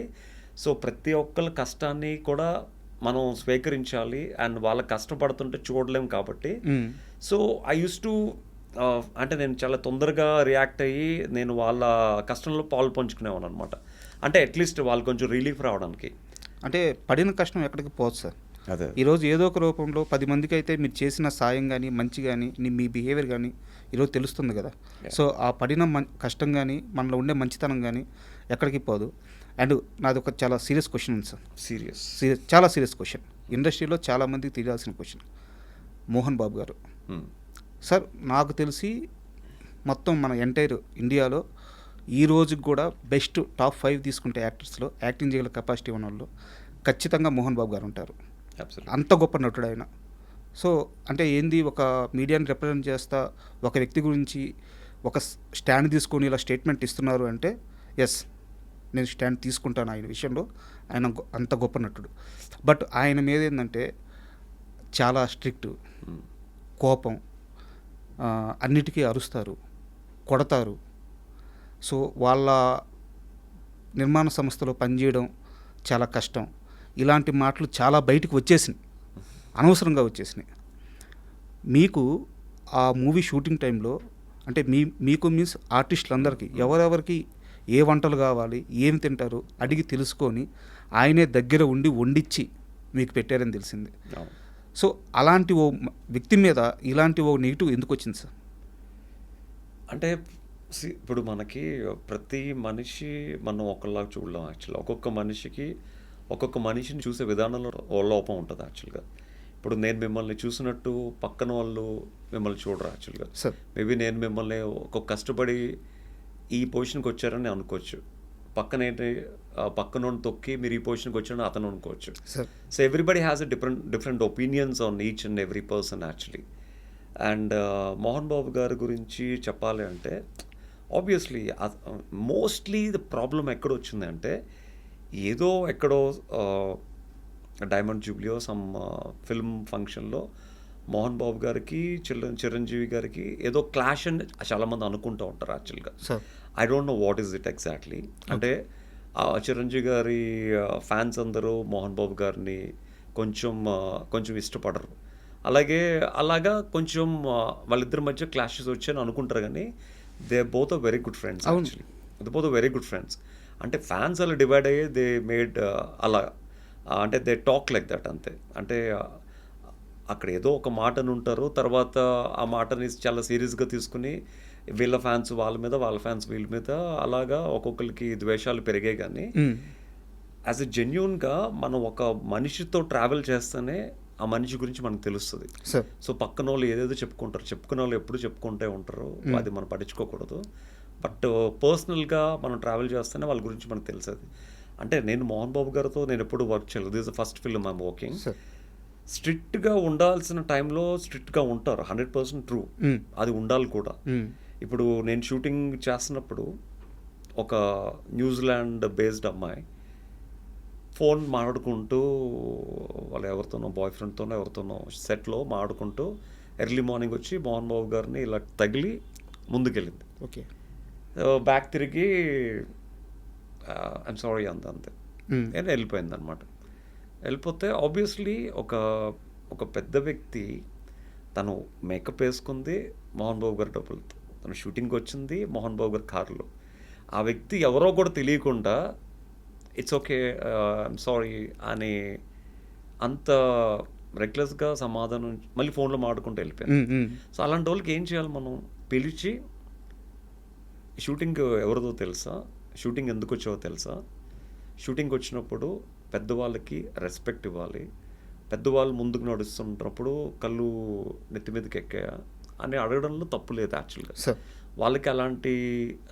సో ప్రతి ఒక్కరి కష్టాన్ని కూడా మనం స్వీకరించాలి. అండ్ వాళ్ళ కష్టపడుతుంటే చూడలేం కాబట్టి, సో ఐ యూస్ టు అంటే నేను చాలా తొందరగా రియాక్ట్ అయ్యి నేను వాళ్ళ కష్టంలో పాలు పంచుకునేవాను అనమాట. అంటే అట్లీస్ట్ వాళ్ళు కొంచెం రిలీఫ్ రావడానికి. అంటే పడిన కష్టం ఎక్కడికి పోదు సార్. అదే ఈరోజు ఏదో ఒక రూపంలో 10 మందికి అయితే మీరు చేసిన సాయం కానీ, మంచి కానీ, మీ బిహేవియర్ కానీ ఈరోజు తెలుస్తుంది కదా. సో ఆ పడిన కష్టం కానీ, మనలో ఉండే మంచితనం కానీ ఎక్కడికి పోదు. అండ్ నాది ఒక చాలా సీరియస్ క్వశ్చన్ ఉంది సార్. చాలా సీరియస్ క్వశ్చన్, ఇండస్ట్రీలో చాలామందికి తెలియాల్సిన క్వశ్చన్. మోహన్ బాబు గారు సార్, నాకు తెలిసి మొత్తం మన ఎంటైర్ ఇండియాలో ఈ రోజుకి కూడా బెస్ట్ టాప్ 5 తీసుకుంటే యాక్టర్స్లో, యాక్టింగ్ చేయగల కెపాసిటీ ఉన్న వాళ్ళు ఖచ్చితంగా మోహన్ బాబు గారు ఉంటారు. అంత గొప్ప నటుడు ఆయన. సో అంటే ఏంది, ఒక మీడియాని రిప్రజెంట్ చేస్తా ఒక వ్యక్తి గురించి ఒక స్టాండ్ తీసుకొని ఇలా స్టేట్మెంట్ ఇస్తున్నారు అంటే ఎస్ నేను స్టాండ్ తీసుకుంటాను ఆయన విషయంలో. ఆయన అంత గొప్ప నటుడు. బట్ ఆయన మీద ఏంటంటే చాలా స్ట్రిక్ట్, కోపం, అన్నిటికీ అరుస్తారు, కొడతారు. సో వాళ్ళ నిర్మాణ సంస్థలో పనిచేయడం చాలా కష్టం. ఇలాంటి మాటలు చాలా బయటకు వచ్చేసినాయి, అనవసరంగా వచ్చేసినాయి. మీకు ఆ మూవీ షూటింగ్ టైంలో అంటే మీకు మీన్స్ ఆర్టిస్టులందరికీ ఎవరెవరికి ఏ వంటలు కావాలి, ఏం తింటారు అడిగి తెలుసుకొని ఆయనే దగ్గర ఉండి వండించి మీకు పెట్టారని తెలిసింది. సో అలాంటి ఓ వ్యక్తి మీద ఇలాంటి ఓ నెగిటివ్ ఎందుకు వచ్చింది సార్? అంటే ఇప్పుడు మనకి ప్రతి మనిషి మనం ఒకలాగా చూడలేం యాక్చువల్గా. ఒక్కొక్క మనిషిని చూసే విధానంలో ఓ లోపం ఉంటుంది యాక్చువల్గా. ఇప్పుడు నేను మిమ్మల్ని చూసినట్టు పక్కన వాళ్ళు మిమ్మల్ని చూడరు యాక్చువల్గా. మేబీ నేను మిమ్మల్ని ఒక కష్టపడి ఈ పొజిషన్కి వచ్చారని అనుకోవచ్చు, పక్కన తొక్కి మీరు ఈ పొజిషన్కి వచ్చారని అతను అనుకోవచ్చు. So everybody has a different opinions on each and every person actually. And Mohan Babu గారి గురించి చెప్పాలి అంటే ఆబ్వియస్లీ మోస్ట్లీ ద ప్రాబ్లం ఎక్కడ వచ్చింది అంటే ఎక్కడో డైమండ్ జూబ్లీయో సమ్ ఫిల్మ్ ఫంక్షన్లో మోహన్ బాబు గారికి చిరంజీవి గారికి ఏదో క్లాష్ అని చాలామంది అనుకుంటూ ఉంటారు యాక్చువల్గా. I don't know what is it exactly. అంటే చిరంజీవి గారి ఫ్యాన్స్ అందరూ మోహన్ బాబు గారిని కొంచెం ఇష్టపడరు. అలాగా కొంచెం వాళ్ళిద్దరి మధ్య క్లాషెస్ వచ్చాయని అనుకుంటారు, కానీ they both are very good friends actually. They both are very good friends. అంటే ఫ్యాన్స్ అలా డివైడ్ అయ్యి దే మేడ్ అలా అంటే దే టాక్ లైక్ దట్ అంతే. అంటే అక్కడ ఏదో ఒక మాటను ఉంటారు, తర్వాత ఆ మాటని చాలా సీరియస్గా తీసుకుని వీళ్ళ ఫ్యాన్స్ వాళ్ళ మీద, వాళ్ళ ఫ్యాన్స్ వీళ్ళ మీద, అలాగా ఒక్కొక్కరికి ద్వేషాలు పెరిగాయి. కానీ యాజ్ ఎ జెన్యూన్గా మనం ఒక మనిషితో ట్రావెల్ చేస్తేనే ఆ మనిషి గురించి మనకు తెలుస్తుంది. సో పక్కన వాళ్ళు ఏదేదో చెప్పుకునే వాళ్ళు ఎప్పుడు చెప్పుకుంటే ఉంటారు, అది మనం పట్టించుకోకూడదు. బట్ పర్సనల్గా మనం ట్రావెల్ చేస్తేనే వాళ్ళ గురించి మనకు తెలుస్తుంది. అంటే నేను మోహన్ బాబు గారితో నేను ఎప్పుడు వర్క్ చేయలేదు. This the first film I'm working. స్ట్రిక్ట్గా ఉండాల్సిన టైంలో స్ట్రిక్ట్గా ఉంటారు, 100% ట్రూ, అది ఉండాలి కూడా. ఇప్పుడు నేను షూటింగ్ చేస్తున్నప్పుడు ఒక న్యూజిలాండ్ బేస్డ్ అమ్మాయి ఫోన్ మాట్లాడుకుంటూ వాళ్ళు ఎవరితోనో బాయ్ ఫ్రెండ్తోనో ఎవరితోనో సెట్లో మాట్లాడుకుంటూ ఎర్లీ మార్నింగ్ వచ్చి మోహన్ బాబు గారిని ఇలా తగిలి ముందుకెళ్ళింది. ఓకే, బ్యాక్ తిరిగి ఐమ్ సారీ అంతే నేను వెళ్ళిపోయింది అనమాట. వెళ్ళిపోతే ఆబ్వియస్లీ ఒక పెద్ద వ్యక్తి తను మేకప్ వేసుకుంది మోహన్ బాబు గారి డబ్బులతో, తను షూటింగ్కి వచ్చింది మోహన్ బాబు గారి కారులో. ఆ వ్యక్తి ఎవరో కూడా తెలియకుండా ఇట్స్ ఓకే ఐమ్ సారీ అని అంత రెక్లెస్గా సమాధానం మళ్ళీ ఫోన్లో మాట్లాడుకుంటూ వెళ్ళిపోయాను. సో అలాంటి వాళ్ళకి ఏం చేయాలి, మనం పిలిచి షూటింగ్ ఎవరిదో తెలుసా, షూటింగ్ ఎందుకు వచ్చావో తెలుసా, షూటింగ్ వచ్చినప్పుడు పెద్దవాళ్ళకి రెస్పెక్ట్ ఇవ్వాలి, పెద్దవాళ్ళు ముందుకు నడుస్తున్నప్పుడు కళ్ళు నెత్తి మీదకి ఎక్కాయా అని అడగడంలో తప్పు లేదు యాక్చువల్గా. వాళ్ళకి అలాంటి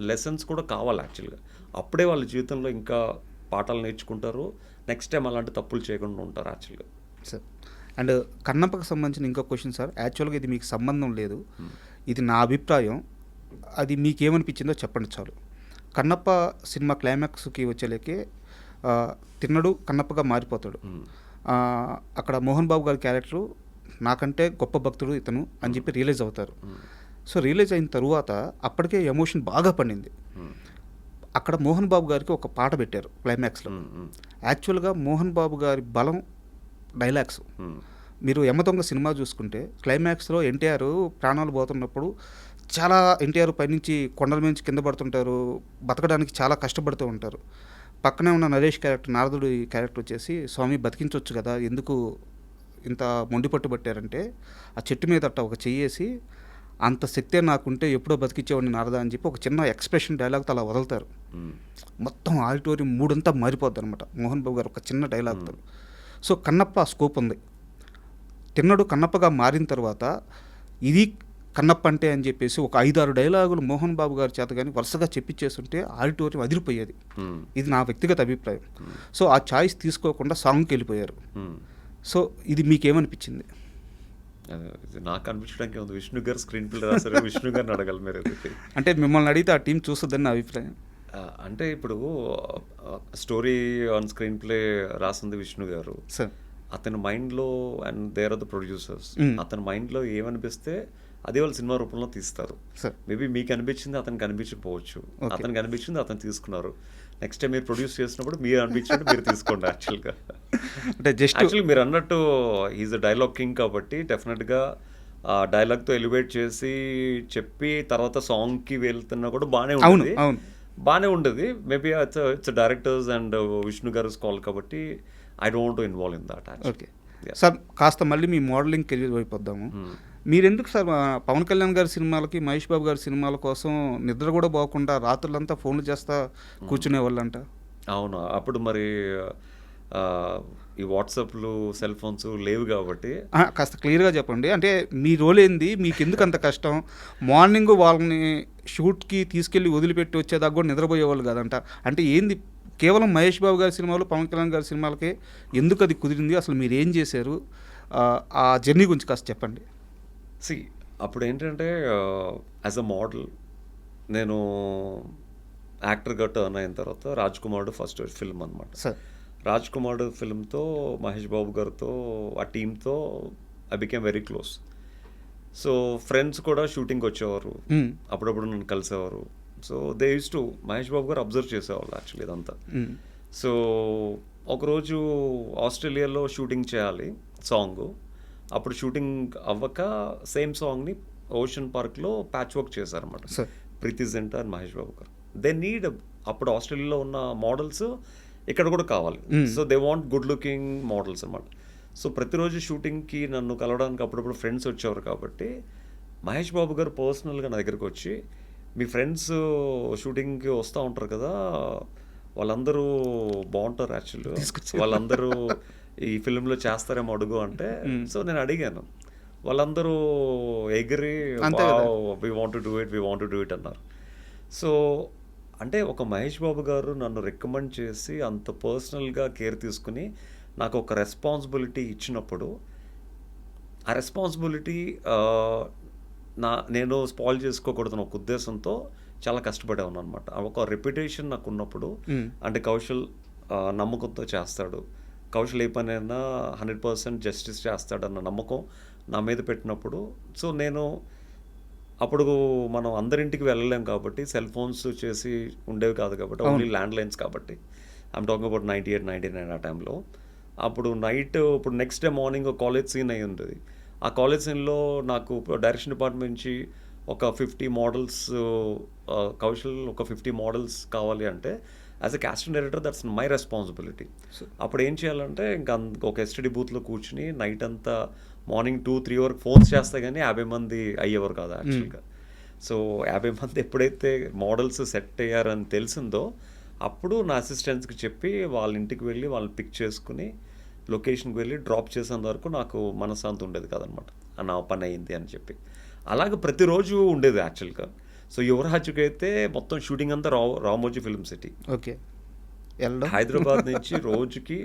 లెసన్స్ కూడా కావాలి యాక్చువల్గా. అప్పుడే వాళ్ళ జీవితంలో ఇంకా పాఠాలు నేర్చుకుంటారు, నెక్స్ట్ టైం అలాంటి తప్పులు చేయకుండా ఉంటారు యాక్చువల్గా. సార్ అండ్ కన్నప్పకి సంబంధించిన ఇంకో క్వశ్చన్ సార్. యాక్చువల్గా ఇది మీకు సంబంధం లేదు, ఇది నా అభిప్రాయం, అది మీకేమనిపించిందో చెప్పండి చాలు. కన్నప్ప సినిమా క్లైమాక్స్కి వచ్చేలేకే తిన్నడు కన్నప్పగా మారిపోతాడు. అక్కడ మోహన్ బాబు గారి క్యారెక్టరు నాకంటే గొప్ప భక్తుడు ఇతను అని చెప్పి రియలైజ్ అవుతారు. సో రియలైజ్ అయిన తరువాత అప్పటికే ఎమోషన్ బాగా పండింది. అక్కడ మోహన్ బాబు గారికి ఒక పాట పెట్టారు క్లైమాక్స్లో. యాక్చువల్గా మోహన్ బాబు గారి బలం డైలాగ్స్. మీరు యమదొంగ సినిమా చూసుకుంటే క్లైమాక్స్లో ఎన్టీఆర్ ప్రాణాలు పోతున్నప్పుడు చాలా ఎన్టీఆర్ పైనుంచి కొండల నుంచి కింద పడుతుంటారు, బతకడానికి చాలా కష్టపడుతూ ఉంటారు. పక్కనే ఉన్న నరేష్ క్యారెక్టర్, నారదుడి క్యారెక్టర్ వచ్చేసి స్వామి బతికించవచ్చు కదా, ఎందుకు ఇంత మొండి పట్టుబట్టారంటే ఆ చెట్టు మీద అట్ట ఒక చెయ్యేసి అంత శక్తే నాకుంటే ఎప్పుడో బతికించేవాడిని నారదా అని చెప్పి ఒక చిన్న ఎక్స్ప్రెషన్ డైలాగ్తో అలా వదులుతారు. మొత్తం ఆడిటోరియం మూడంతా మారిపోద్ది అనమాట మోహన్ బాబు గారు ఒక చిన్న డైలాగ్తో. సో కన్నప్ప ఆ స్కోప్ ఉంది. తిన్నడు కన్నప్పగా మారిన తర్వాత ఇది కన్నప్ప అంటే అని చెప్పేసి ఒక 5-6 డైలాగులు మోహన్ బాబు గారి చేత కానీ వరుసగా చెప్పించేస్తుంటే ఆడిటోరియం అదిరిపోయేది. ఇది నా వ్యక్తిగత అభిప్రాయం. సో ఆ ఛాయిస్ తీసుకోకుండా సాంగ్కి వెళ్ళిపోయారు. సో ఇది మీకేమనిపించింది? ఇది నాకు అనిపించడానికి ఉంది. విష్ణు గారు స్క్రీన్ ప్లే రాశారు, విష్ణు గారిని అడగాలి మీరు ఇది. అంటే మిమ్మల్ని అడిగితే ఆ టీం చూస్తుందని నా అభిప్రాయం. అంటే ఇప్పుడు స్టోరీ ఆన్ స్క్రీన్ ప్లే రాసింది విష్ణు గారు. సార్ అతని మైండ్లో and there are the producers, అతని మైండ్లో ఏమనిపిస్తే అదే వాళ్ళు సినిమా రూపంలో తీస్తారు. సార్ మేబీ మీకు అనిపించింది అతనికి అనిపించకపోవచ్చు, అతనికి అనిపించింది అతను తీసుకున్నారు. నెక్స్ట్ టైం మీరు ప్రొడ్యూస్ చేసినప్పుడు మీరు అనిపించినట్టు మీరు తీసుకోండి. యాక్చువల్గా అంటే జస్ట్ యాక్చువల్లీ మీరు అన్నట్టు ఈజ్ అ డైలాగ్ కింగ్ కాబట్టి డెఫినెట్గా ఆ డైలాగ్తో ఎలివేట్ చేసి చెప్పి తర్వాత సాంగ్కి వెళ్తున్నా కూడా బాగానే అవును ఉంటుంది, అవును బాగానే ఉంటుంది. Maybe it's directors and Vishnu గారు కాల్ కాబట్టి I don't involve in that. Okay sir, కాస్త మళ్ళీ మీ మోడలింగ్ కెరీర్ వైపు వద్దాము. మీరెందుకు సార్ పవన్ కళ్యాణ్ గారి సినిమాలకి, మహేష్ బాబు గారి సినిమాల కోసం నిద్ర కూడా పోకుండా రాత్రులంతా ఫోన్లు చేస్తా కూర్చునే వాళ్ళంట? అవును, అప్పుడు మరి ఈ వాట్సాప్లు సెల్ ఫోన్స్ లేవు కాబట్టి. కాస్త క్లియర్గా చెప్పండి, అంటే మీ రోల్ ఏంది, మీకు ఎందుకు అంత కష్టం? మార్నింగ్ వాళ్ళని షూట్కి తీసుకెళ్ళి వదిలిపెట్టి వచ్చేదాకా కూడా నిద్రపోయేవాళ్ళు కాదంట. అంటే ఏంది, కేవలం మహేష్ బాబు గారి సినిమాలు, పవన్ కళ్యాణ్ గారి సినిమాలకే ఎందుకు అది కుదిరింది? అసలు మీరు ఏం చేశారు? ఆ జర్నీ గురించి కాస్త చెప్పండి. సి అప్పుడు ఏంటంటే యాజ్ అ మోడల్ నేను యాక్టర్గా టర్న్ అయిన తర్వాత రాజ్ కుమారుడు ఫస్ట్ ఫిల్మ్ అనమాట. సార్ రాజ్ కుమారుడు ఫిల్మ్తో మహేష్ బాబు గారితో ఆ టీంతో I became very close. So friends కూడా షూటింగ్కి వచ్చేవారు, అప్పుడప్పుడు నన్ను కలిసేవారు. So they used to Mahesh Babu garu observe చేసేవాళ్ళు యాక్చువల్లీ ఇదంతా. సో ఒకరోజు ఆస్ట్రేలియాలో షూటింగ్ చేయాలి సాంగ్. అప్పుడు షూటింగ్ అవ్వక సేమ్ సాంగ్ని ఓషన్ పార్క్లో ప్యాచ్ వర్క్ చేశారన్నమాట ప్రీతి జింటా అండ్ మహేష్ బాబు గారు. దే నీడ్, అప్పుడు ఆస్ట్రేలియాలో ఉన్న మోడల్స్ ఇక్కడ కూడా కావాలి. So they want good looking models అన్నమాట. సో ప్రతిరోజు షూటింగ్కి నన్ను కలవడానికి అప్పుడప్పుడు ఫ్రెండ్స్ వచ్చేవారు కాబట్టి మహేష్ బాబు గారు పర్సనల్గా నా దగ్గరికి వచ్చి, మీ ఫ్రెండ్స్ షూటింగ్కి వస్తూ ఉంటారు కదా, వాళ్ళందరూ బాగుంటారు యాక్చువల్లీ, వాళ్ళందరూ ఈ ఫిల్మ్లో చేస్తారేమో అడుగు అంటే. సో నేను అడిగాను, వాళ్ళందరూ ఎగిరి we want to do it అన్నారు. సో అంటే ఒక మహేష్ బాబు గారు నన్ను రికమెండ్ చేసి అంత పర్సనల్గా కేర్ తీసుకుని నాకు ఒక రెస్పాన్సిబిలిటీ ఇచ్చినప్పుడు, ఆ రెస్పాన్సిబిలిటీ నేను స్పాయిల్ చేసుకోకూడదని ఒక ఉద్దేశంతో చాలా కష్టపడే ఉన్నాను అనమాట. ఒక రెప్యుటేషన్ నాకు ఉన్నప్పుడు, అంటే కౌశల్ నమ్మకంతో చేస్తాడు, కౌశల్ ఏ పనైనా 100% జస్టిస్ చేస్తాడన్న నమ్మకం నా మీద పెట్టినప్పుడు, సో నేను అప్పుడు మనం అందరింటికి వెళ్ళలేం కాబట్టి, సెల్ ఫోన్స్ చేసి ఉండేవి కాదు కాబట్టి, ఓన్లీ ల్యాండ్ లైన్స్ కాబట్టి, ఐఎమ్ టాకింగ్ అబౌట్ 98, 99 ఆ టైంలో. అప్పుడు నైట్, ఇప్పుడు next day morning college scene అయి ఉంటుంది. ఆ కాలేజ్ సీన్లో నాకు డైరెక్షన్ డిపార్ట్మెంట్ నుంచి ఒక 50 మోడల్స్, కౌశల్ ఒక 50 మోడల్స్ కావాలి అంటే as a casting director that's my responsibility. అప్పుడు ఏం చేయాలంటే ఇంకా ఒక ఎస్టీడీ బూత్లో కూర్చుని నైట్ అంతా మార్నింగ్ 2-3 వరకు ఫోన్స్ చేస్తే కానీ 50 మంది అయ్యేవారు కాదు యాక్చువల్గా. సో 50 మంది ఎప్పుడైతే మోడల్స్ సెట్ అయ్యారని తెలిసిందో అప్పుడు నా అసిస్టెంట్స్కి చెప్పి వాళ్ళ ఇంటికి వెళ్ళి వాళ్ళని పిక్ చేసుకుని లొకేషన్కి వెళ్ళి డ్రాప్ చేసేంత వరకు నాకు మనశ్శాంతి ఉండేది కాదనమాట, నా పని అయింది అని చెప్పి. అలాగే ప్రతిరోజు ఉండేది యాక్చువల్గా. సో యువరాజుకి అయితే మొత్తం షూటింగ్ అంతా Ramoji film city. Okay, Hyderabad నుంచి రోజుకి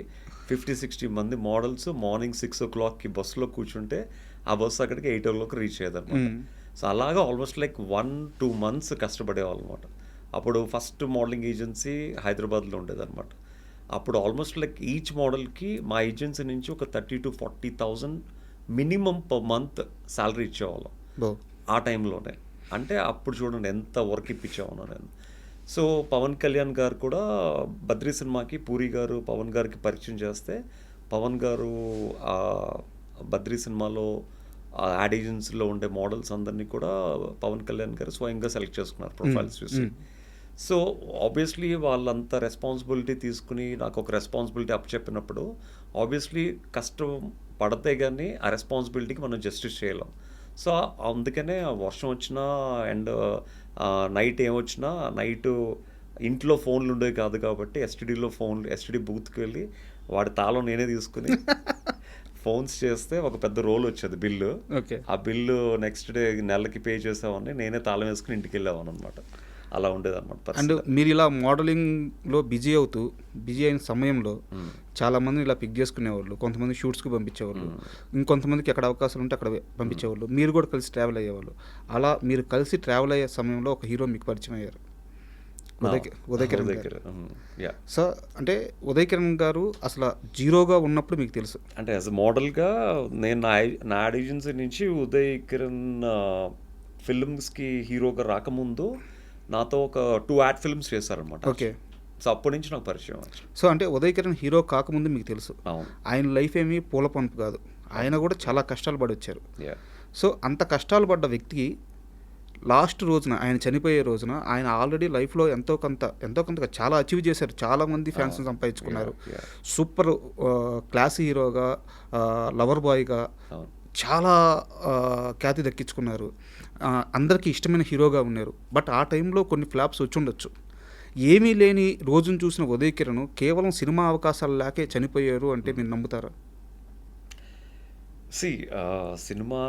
50-60 మంది మోడల్స్ మార్నింగ్ 6 o'clockకి బస్సులో కూర్చుంటే ఆ బస్సు అక్కడికి 8 o'clock రీచ్ అయ్యేదన్నమాట. సో అలాగా ఆల్మోస్ట్ లైక్ 1-2 months కష్టపడేవాళ్ళు అనమాట. అప్పుడు ఫస్ట్ మోడలింగ్ ఏజెన్సీ హైదరాబాద్లో ఉండేదన్నమాట. అప్పుడు ఆల్మోస్ట్ లైక్ ఈచ్ మోడల్కి మా ఏజెన్సీ నుంచి ఒక 30,000-40,000 మినిమం పర్ మంత్ శాలరీ ఇచ్చేవాళ్ళం ఆ టైంలోనే. అంటే అప్పుడు చూడండి ఎంత వర్క్ ఇప్పించామన్నా నేను. సో పవన్ కళ్యాణ్ గారు కూడా బద్రీ సినిమాకి పూరి గారు పవన్ గారికి పరిచయం చేస్తే, పవన్ గారు బద్రీ సినిమాలో యాడ్ ఏజెన్సీలో ఉండే మోడల్స్ అందరినీ కూడా పవన్ కళ్యాణ్ గారు స్వయంగా సెలెక్ట్ చేసుకున్నారు ప్రొఫైల్స్ చూసి. సో ఆబ్వియస్లీ వాళ్ళంతా రెస్పాన్సిబిలిటీ తీసుకుని నాకు ఒక రెస్పాన్సిబిలిటీ అప్ చెప్పినప్పుడు ఆబ్వియస్లీ కష్టం పడితే కానీ ఆ రెస్పాన్సిబిలిటీకి మనం జస్టిస్ చేయలేం. సో అందుకనే వర్షం వచ్చినా అండ్ నైట్ ఏమొచ్చినా, నైట్ ఇంట్లో ఫోన్లు ఉండేవి కాదు కాబట్టి ఎస్టీడీ బూత్కి వెళ్ళి వాడి తాళం నేనే తీసుకుని ఫోన్స్ చేస్తే ఒక పెద్ద రోల్ వచ్చేది బిల్లు. ఆ బిల్లు నెక్స్ట్ డే నెలకి పే చేసామని నేనే తాళం వేసుకుని ఇంటికి వెళ్ళేవాను అనమాట. అలా ఉండేదన్నమాట అండ్ పరిస్థితి. మీరు ఇలా మోడలింగ్లో బిజీ అయిన సమయంలో చాలామంది ఇలా పిక్ చేసుకునేవాళ్ళు, కొంతమంది షూట్స్కి పంపించేవాళ్ళు, ఇంకొంతమందికి ఎక్కడ అవకాశాలు ఉంటే అక్కడ పంపించేవాళ్ళు, మీరు కూడా కలిసి ట్రావెల్ అయ్యేవాళ్ళు. అలా మీరు కలిసి ట్రావెల్ అయ్యే సమయంలో ఒక హీరో మీకు పరిచయం అయ్యారు, ఉదయ్ కిరణ్ గారు. యా, సో అంటే ఉదయ్ కిరణ్ గారు అసలు జీరోగా ఉన్నప్పుడు మీకు తెలుసు. అంటే యాజ్ అ మోడల్గా నేను నా యాడ్ ఏజెన్సీ నుంచి ఉదయ్ కిరణ్ ఫిల్మ్స్కి హీరోగా రాకముందు నాతో ఒక 2 యాడ్ ఫిల్మ్స్ చేశారనమాట. ఓకే. సో అప్పటి నుంచి నాకు పరిచయం. సో అంటే ఉదయ్ కిరణ్ హీరో కాకముందు మీకు తెలుసు. అవును. ఆయన లైఫ్ ఏమీ పూల పంపు కాదు, ఆయన కూడా చాలా కష్టాలు పడి వచ్చారు. యా, సో అంత కష్టాలు పడ్డ వ్యక్తికి లాస్ట్ రోజున, ఆయన చనిపోయే రోజున, ఆయన ఆల్రెడీ లైఫ్లో ఎంతో కొంత చాలా అచీవ్ చేశారు, చాలామంది ఫ్యాన్స్ని సంపాదించుకున్నారు, yeah. సూపర్ క్లాస్ హీరోగా, లవర్ బాయ్గా అవును. చాలా ఖ్యాతి దక్కించుకున్నారు, అందరికీ ఇష్టమైన హీరోగా ఉన్నారు. బట్ ఆ టైంలో కొన్ని ఫ్లాప్స్ వచ్చి ఉండొచ్చు. ఏమీ లేని రోజును చూసిన ఉదయ్ కిరణ్ కేవలం సినిమా అవకాశాలు లేకే చనిపోయారు అంటే మీరు నమ్ముతారా? సినిమా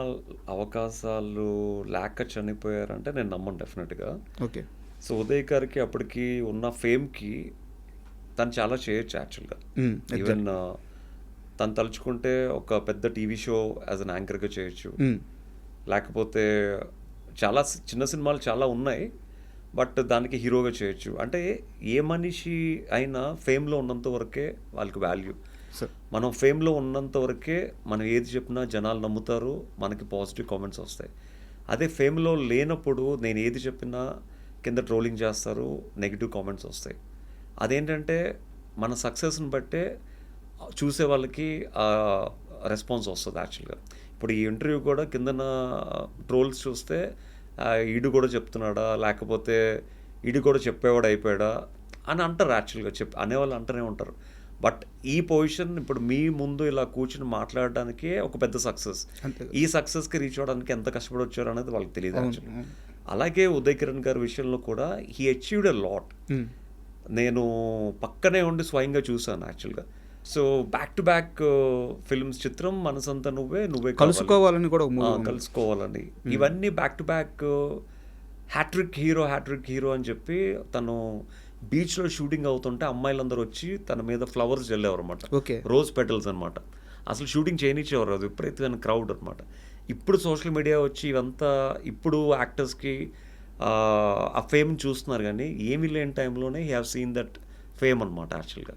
అవకాశాలు లేక చనిపోయారంటే నేను నమ్మను డెఫినెట్గా. ఓకే. సో ఉదయ్ గారికి అప్పటికి ఉన్న ఫేమ్కి తను చాలా చేయొచ్చు యాక్చువల్గా. ఈవెన్ తను తలుచుకుంటే ఒక పెద్ద టీవీ షో యాజ్ అన్ యాంకర్గా చేయొచ్చు, లేకపోతే చాలా చిన్న సినిమాలు చాలా ఉన్నాయి, బట్ దానికి హీరోగా చేయొచ్చు. అంటే ఏ మనిషి అయినా ఫేమ్లో ఉన్నంత వరకే వాళ్ళకి వాల్యూ. మనం ఫేమ్లో ఉన్నంత వరకే మనం ఏది చెప్పినా జనాలు నమ్ముతారు, మనకి పాజిటివ్ కామెంట్స్ వస్తాయి. అదే ఫేమ్లో లేనప్పుడు నేను ఏది చెప్పినా కింద ట్రోలింగ్ చేస్తారు, నెగిటివ్ కామెంట్స్ వస్తాయి. అదేంటంటే మన సక్సెస్ని బట్టే చూసే వాళ్ళకి రెస్పాన్స్ వస్తుంది యాక్చువల్గా. ఇప్పుడు ఈ ఇంటర్వ్యూ కూడా కిందన ట్రోల్స్ చూస్తే ఈడు కూడా చెప్తున్నాడా, లేకపోతే ఈడు కూడా చెప్పేవాడు అయిపోయాడా అని అంటారు యాక్చువల్గా. అనేవాళ్ళు అంటూనే ఉంటారు. బట్ ఈ పొజిషన్ ఇప్పుడు మీ ముందు ఇలా కూర్చుని మాట్లాడడానికే ఒక పెద్ద సక్సెస్. ఈ సక్సెస్కి రీచ్ అవ్వడానికి ఎంత కష్టపడి వచ్చారు అనేది వాళ్ళకి తెలియదు యాక్చువల్లీ. అలాగే ఉదయ్ కిరణ్ గారి విషయంలో కూడా హీ అచీవ్డ్ ఎ లాట్. నేను పక్కనే ఉండి స్వయంగా చూసాను యాక్చువల్గా. So back to back films, చిత్రం, మనసంతా నువ్వే కలుసుకోవాలని కూడా కలుసుకోవాలని, ఇవన్నీ back to back hat trick hero అని చెప్పి తను బీచ్లో షూటింగ్ అవుతుంటే అమ్మాయిలందరూ వచ్చి తన మీద ఫ్లవర్స్ జల్లేవారు అనమాట, రోజ్ పెటల్స్ అనమాట. అసలు షూటింగ్ చేయనిచ్చేవారు, అది విపరీతమైన క్రౌడ్ అనమాట. ఇప్పుడు సోషల్ మీడియా వచ్చి ఇవంతా ఇప్పుడు యాక్టర్స్కి ఆ ఫేమ్ చూస్తున్నారు, కానీ ఏమీ లేని టైంలోనే he have seen that fame అనమాట యాక్చువల్గా.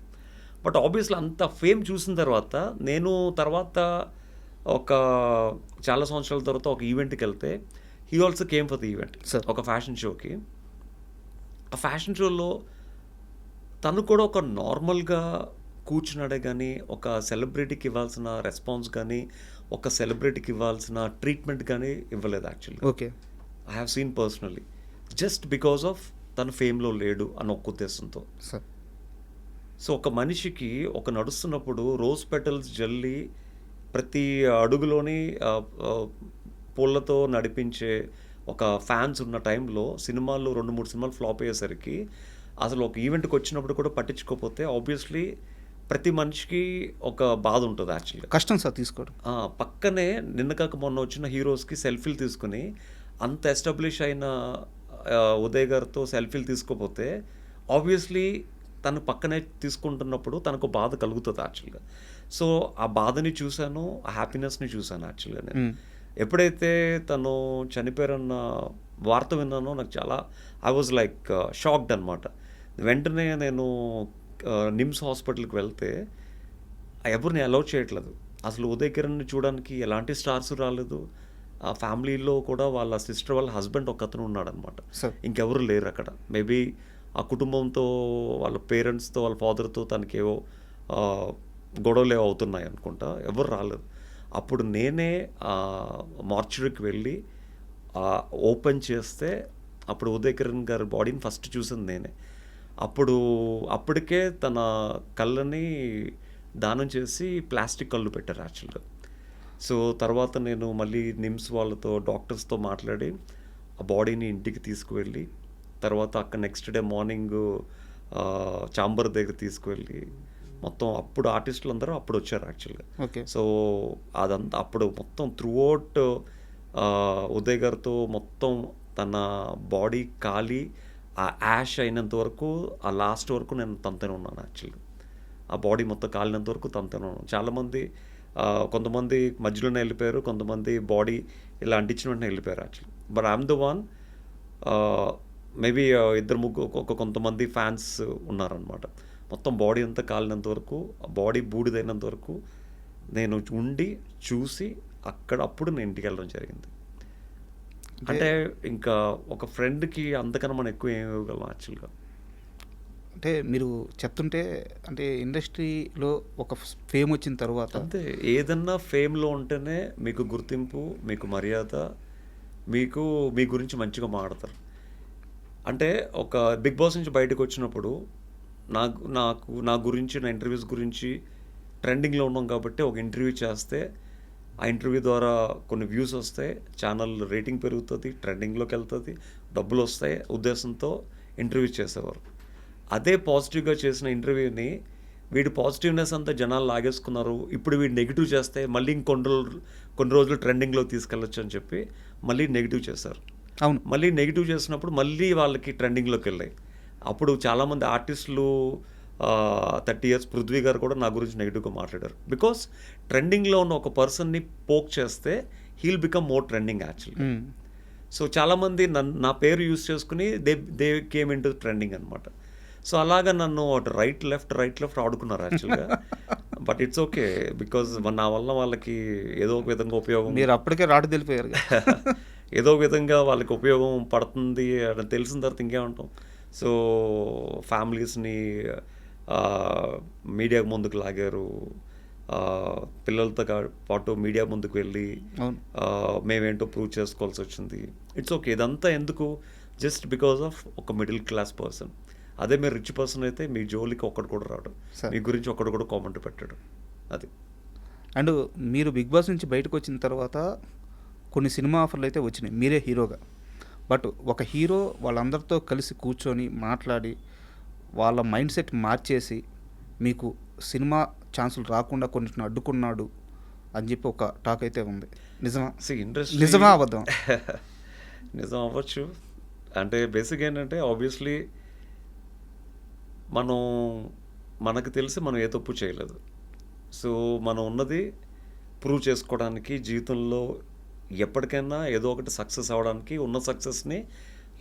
బట్ ఆబ్వియస్లీ అంత ఫేమ్ చూసిన తర్వాత నేను ఒక చాలా సంవత్సరాల తర్వాత ఒక ఈవెంట్కి వెళ్తే he also came for the event, ఒక ఫ్యాషన్ షోకి. ఆ ఫ్యాషన్ షోలో తను కూడా ఒక నార్మల్గా కూర్చున్నాడే కానీ ఒక సెలబ్రిటీకి ఇవ్వాల్సిన రెస్పాన్స్ కానీ ఒక సెలబ్రిటీకి ఇవ్వాల్సిన ట్రీట్మెంట్ కానీ ఇవ్వలేదు యాక్చువల్గా. Okay. I have seen personally, just because of తను ఫేమ్లో లేడు అన్న ఒక్క ఉద్దేశంతో. సో ఒక మనిషికి ఒక నడుస్తున్నప్పుడు రోజ్ పెటల్స్ జల్లి ప్రతి అడుగులోని పూలతో నడిపించే ఒక ఫ్యాన్స్ ఉన్న టైంలో సినిమాలు 2-3 సినిమాలు ఫ్లాప్ అయ్యేసరికి అసలు ఒక ఈవెంట్కి వచ్చినప్పుడు కూడా పట్టించుకోకపోతే ఆబ్వియస్లీ ప్రతి మనిషికి ఒక బాధ ఉంటుంది యాక్చువల్గా, కష్టం సార్ తీసుకోవడం. పక్కనే నిన్న కాక మొన్న వచ్చిన హీరోస్కి సెల్ఫీలు తీసుకుని అంత ఎస్టాబ్లిష్ అయిన ఉదయ్ గారితో సెల్ఫీలు తీసుకోపోతే ఆబ్వియస్లీ తను పక్కనే తీసుకుంటున్నప్పుడు తనకు బాధ కలుగుతుంది యాక్చువల్గా. సో ఆ బాధని చూశాను, ఆ హ్యాపీనెస్ని చూశాను యాక్చువల్గా. నేను ఎప్పుడైతే తను చనిపోయారన్న వార్త విన్నానో నాకు చాలా ఐ వాజ్ లైక్ షాక్డ్ అనమాట. వెంటనే నేను నిమ్స్ హాస్పిటల్కి వెళ్తే ఎవరిని అలౌ చేయట్లేదు అసలు. ఉదయ్ కిరణ్ని చూడడానికి ఎలాంటి స్టార్స్ రాలేదు. ఆ ఫ్యామిలీలో కూడా వాళ్ళ సిస్టర్ వాళ్ళ హస్బెండ్ ఒక అతను ఉన్నాడనమాట, ఇంకెవరు లేరు అక్కడ. మేబీ ఆ కుటుంబంతో వాళ్ళ పేరెంట్స్తో వాళ్ళ ఫాదర్తో తనకేవో గొడవలు ఏవో అవుతున్నాయి అనుకుంటా, ఎవరు రాలేదు. అప్పుడు నేనే మార్చురీకి వెళ్ళి ఓపెన్ చేస్తే అప్పుడు ఉదయ్ కిరణ్ గారి బాడీని ఫస్ట్ చూసింది నేనే. అప్పటికే తన కళ్ళని దానం చేసి ప్లాస్టిక్ కళ్ళు పెట్టారు యాక్చువల్గా. సో తర్వాత నేను మళ్ళీ నిమ్స్ వాళ్ళతో డాక్టర్స్తో మాట్లాడి ఆ బాడీని ఇంటికి తీసుకువెళ్ళి తర్వాత అక్కడ నెక్స్ట్ డే మార్నింగ్ చాంబర్ దగ్గర తీసుకువెళ్ళి మొత్తం అప్పుడు ఆర్టిస్టులు అందరూ అప్పుడు వచ్చారు యాక్చువల్గా. సో అదంతా అప్పుడు మొత్తం త్రూఅవుట్ ఉదయ్ గారితో మొత్తం తన బాడీ కాలి ఆ యాష్ అయినంత వరకు ఆ లాస్ట్ వరకు నేను తనతోనే ఉన్నాను యాక్చువల్గా. ఆ బాడీ మొత్తం కాలినంత వరకు తనతోనే ఉన్నాను. చాలామంది కొంతమంది మధ్యలోనే వెళ్ళిపోయారు, కొంతమంది బాడీ ఇలా అంటించిన వెంటనే వెళ్ళిపోయారు actually. But I'm the one. Maybe ఇద్దరు ముగ్గురు కొంతమంది ఫ్యాన్స్ ఉన్నారనమాట. మొత్తం బాడీ అంతా కాలినంత వరకు, బాడీ బూడిదైనంత వరకు నేను ఉండి చూసి అప్పుడు నేను ఇంటికి వెళ్ళడం జరిగింది. అంటే ఇంకా ఒక ఫ్రెండ్కి అంతకన్నా మనం ఎక్కువ ఏమి ఇవ్వగలం యాక్చువల్గా. అంటే మీరు చెప్తుంటే అంటే ఇండస్ట్రీలో ఒక ఫేమ్ వచ్చిన తర్వాత అంతే, ఏదన్నా ఫేమ్లో ఉంటేనే మీకు గుర్తింపు, మీకు మర్యాద, మీకు మీ గురించి మంచిగా మాట్లాడతారు. అంటే ఒక బిగ్ బాస్ నుంచి బయటకు వచ్చినప్పుడు నా గురించి, నా ఇంటర్వ్యూస్ గురించి ట్రెండింగ్లో ఉన్నాం కాబట్టి ఒక ఇంటర్వ్యూ చేస్తే ఆ ఇంటర్వ్యూ ద్వారా కొన్ని వ్యూస్ వస్తాయి, ఛానల్ రేటింగ్ పెరుగుతుంది, ట్రెండింగ్లోకి వెళ్తుంది, డబ్బులు వస్తాయి ఉద్దేశంతో ఇంటర్వ్యూ చేసేవారు. అదే పాజిటివ్గా చేసిన ఇంటర్వ్యూని వీడి పాజిటివ్నెస్ అంతా జనాలు లాగేసుకున్నారు, ఇప్పుడు వీడు నెగిటివ్ చేస్తే మళ్ళీ కొన్ని రోజులు ట్రెండింగ్లో తీసుకెళ్ళొచ్చు అని చెప్పి మళ్ళీ నెగిటివ్ చేశారు. అవును, మళ్ళీ నెగిటివ్ చేసినప్పుడు మళ్ళీ వాళ్ళకి ట్రెండింగ్లోకి వెళ్ళాయి. అప్పుడు చాలామంది ఆర్టిస్టులు 30 years పృథ్వీ గారు కూడా నా గురించి నెగిటివ్గా మాట్లాడారు. బికాస్ ట్రెండింగ్లో ఉన్న ఒక పర్సన్ని పోక్ చేస్తే heal become more trending actually. So చాలామంది నా పేరు యూజ్ చేసుకుని they came in to trending అనమాట. సో అలాగా నన్ను రైట్ లెఫ్ట్ ఆడుకున్నారు యాక్చువల్గా. బట్ ఇట్స్ ఓకే, బికాజ్ నా వల్ల వాళ్ళకి ఏదో ఒక విధంగా ఉపయోగం, మీరు అప్పటికే రాటు తెలిపోయారు. ఏదో ఒక విధంగా వాళ్ళకి ఉపయోగం పడుతుంది అని తెలిసిన తర్వాత ఇంకేమంటాం. సో ఫ్యామిలీస్ని మీడియా ముందుకు లాగారు, పిల్లలతో పాటు మీడియా ముందుకు వెళ్ళి మేమేంటో ప్రూవ్ చేసుకోవాల్సి వచ్చింది. ఇట్స్ ఓకే, ఇదంతా ఎందుకు? జస్ట్ బికాస్ ఆఫ్ ఒక మిడిల్ క్లాస్ పర్సన్. అదే మీరు రిచ్ పర్సన్ అయితే మీ జోలికి ఒక్కడు కూడా రాడు, మీ గురించి ఒక్కడు కూడా కామెంట్ పెట్టాడు. అది. అండ్ మీరు బిగ్ బాస్ నుంచి బయటకు వచ్చిన తర్వాత కొన్ని సినిమా ఆఫర్లు అయితే వచ్చినాయి మీరే హీరోగా. బట్ ఒక హీరో వాళ్ళందరితో కలిసి కూర్చొని మాట్లాడి వాళ్ళ మైండ్ సెట్ మార్చేసి మీకు సినిమా ఛాన్సులు రాకుండా కొన్నిటిని అడ్డుకున్నాడు అని చెప్పి ఒక టాక్ అయితే ఉంది. నిజమా? ఇంట్రెస్ట్ నిజమా అబద్ధం? నిజం అవ్వచ్చు. అంటే బేసిక్ ఏంటంటే ఆబ్వియస్లీ మనకు తెలిసి మనం ఏ తప్పు చేయలేదు. సో మనం ఉన్నది ప్రూవ్ చేసుకోవడానికి, జీవితంలో ఎప్పటికైనా ఏదో ఒకటి సక్సెస్ అవ్వడానికి, ఉన్న సక్సెస్ని